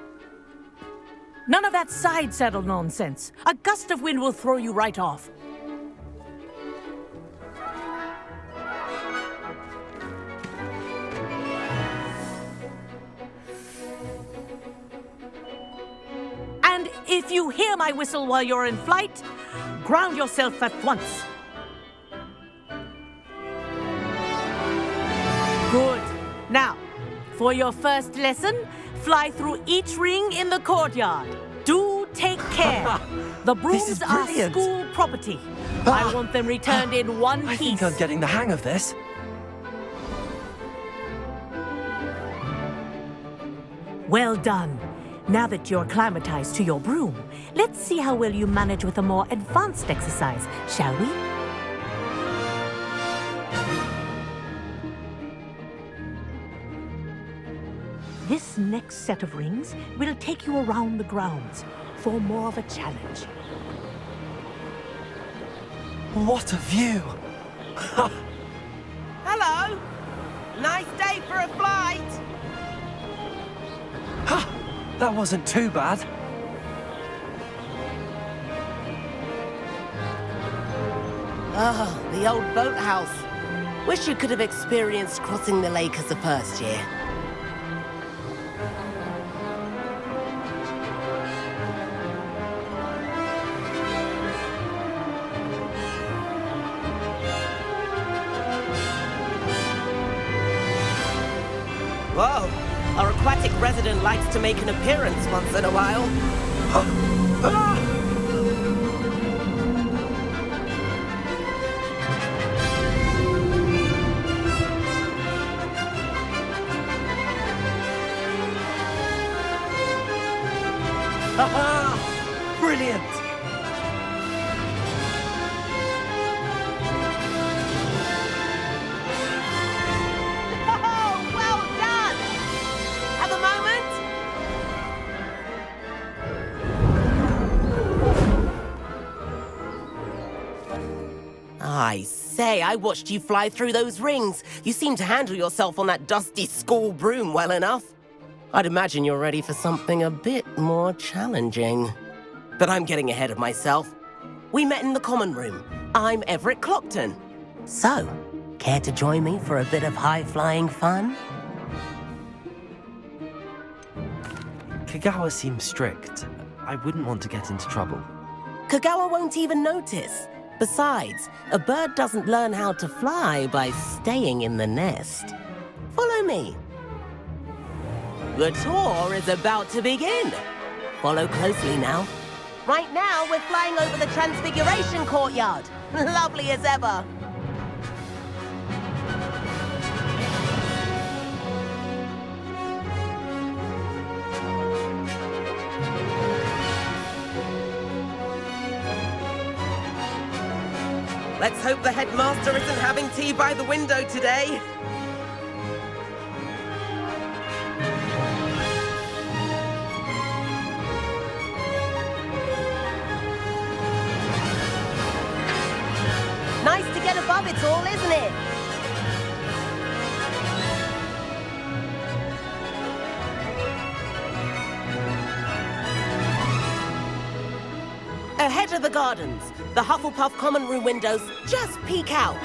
None of that side saddle nonsense. A gust of wind will throw you right off. And if you hear my whistle while you're in flight, ground yourself at once. Good. Now, for your first lesson, fly through each ring in the courtyard. Do take care. The brooms are school property. I want them returned in one piece. I think I'm getting the hang of this. Well done. Now that you're acclimatized to your broom, let's see how well you manage with a more advanced exercise, shall we? This next set of rings will take you around the grounds for more of a challenge. What a view! Hello! Nice day for a flight! That wasn't too bad. Oh, the old boathouse. Wish you could have experienced crossing the lake as a first year. Whoa! Our aquatic resident likes to make an appearance once in a while. Brilliant! I say, I watched you fly through those rings. You seem to handle yourself on that dusty school broom well enough. I'd imagine you're ready for something a bit more challenging. But I'm getting ahead of myself. We met in the common room. I'm Everett Clockton. So, care to join me for a bit of high-flying fun? Kagawa seems strict. I wouldn't want to get into trouble. Kagawa won't even notice. Besides, a bird doesn't learn how to fly by staying in the nest. Follow me. The tour is about to begin. Follow closely now. Right now, we're flying over the Transfiguration Courtyard. Lovely as ever. Let's hope the headmaster isn't having tea by the window today. Nice to get above it all, isn't it? Ahead of the gardens, the Hufflepuff common room windows just peek out.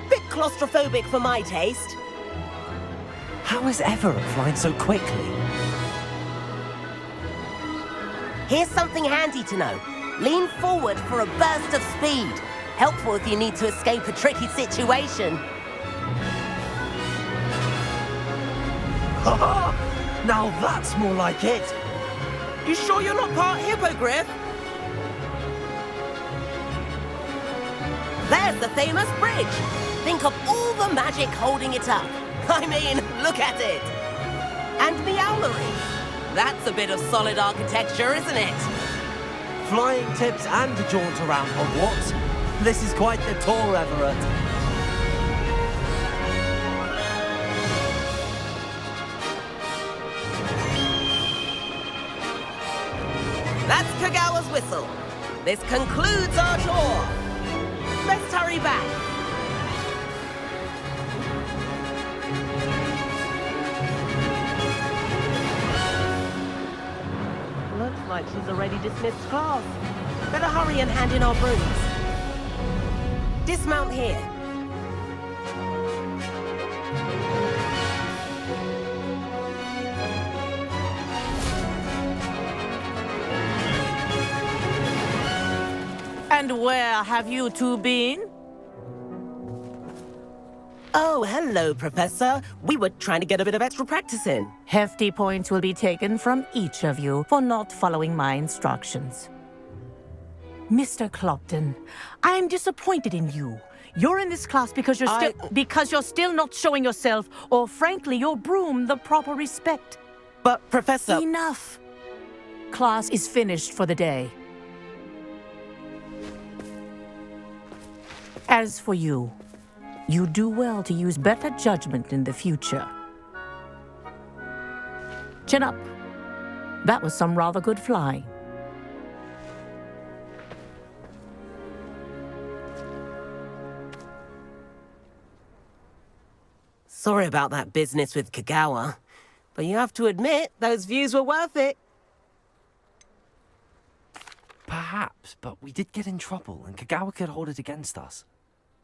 Bit claustrophobic for my taste. How is Everett flying so quickly? Here's something handy to know. Lean forward for a burst of speed. Helpful if you need to escape a tricky situation. Now that's more like it. You sure you're not part hippogriff? There's the famous bridge. Think of all the magic holding it up. I mean, look at it. And the owlery. That's a bit of solid architecture, isn't it? Flying tips and a jaunt around Hogwarts. This is quite the tour, Everett. That's Kagawa's whistle. This concludes our tour. Let's hurry back. Looks like she's already dismissed class. Better hurry and hand in our brooms. Dismount here. And where have you two been? Oh, hello, Professor. We were trying to get a bit of extra practice in. Hefty points will be taken from each of you for not following my instructions. Mr. Clopton, I am disappointed in you. You're in this class because you're still not showing yourself, or frankly, your broom the proper respect. But, Professor... Enough. Class is finished for the day. As for you, you do well to use better judgment in the future. Chin up. That was some rather good flying. Sorry about that business with Kagawa, but you have to admit, those views were worth it. Perhaps, but we did get in trouble, and Kagawa could hold it against us.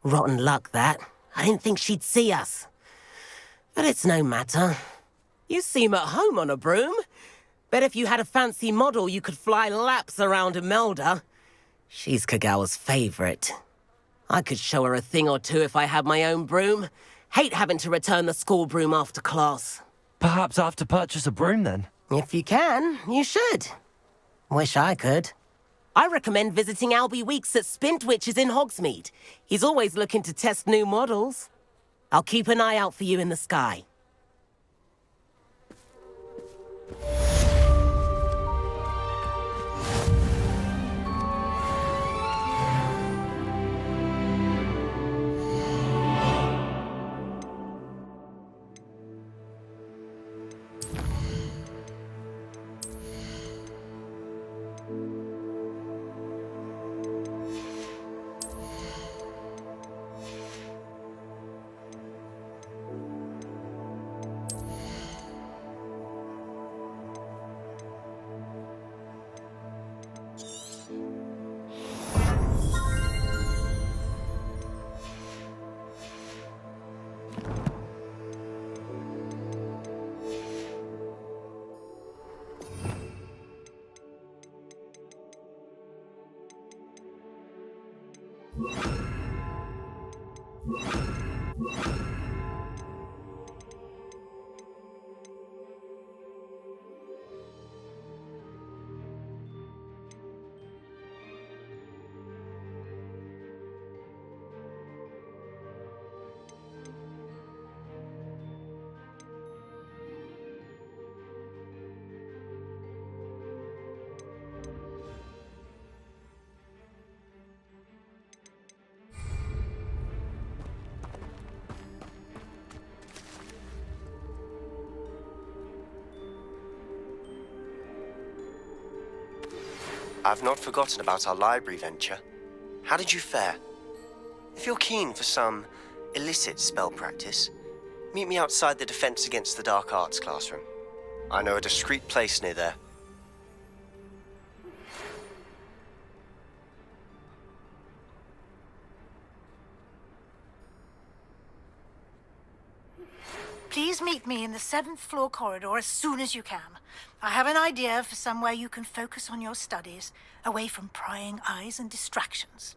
Rotten luck, that. I didn't think she'd see us. But it's no matter. You seem at home on a broom. Bet if you had a fancy model, you could fly laps around Imelda. She's Kagawa's favorite. I could show her a thing or two if I had my own broom. Hate having to return the school broom after class. Perhaps I have to purchase a broom, then? If you can, you should. Wish I could. I recommend visiting Albie Weeks at Spintwitches in Hogsmeade. He's always looking to test new models. I'll keep an eye out for you in the sky. I've not forgotten about our library venture. How did you fare? If you're keen for some illicit spell practice, meet me outside the Defense Against the Dark Arts classroom. I know a discreet place near there. Please meet meet me in the 7th floor corridor as soon as you can. I have an idea for somewhere you can focus on your studies, away from prying eyes and distractions.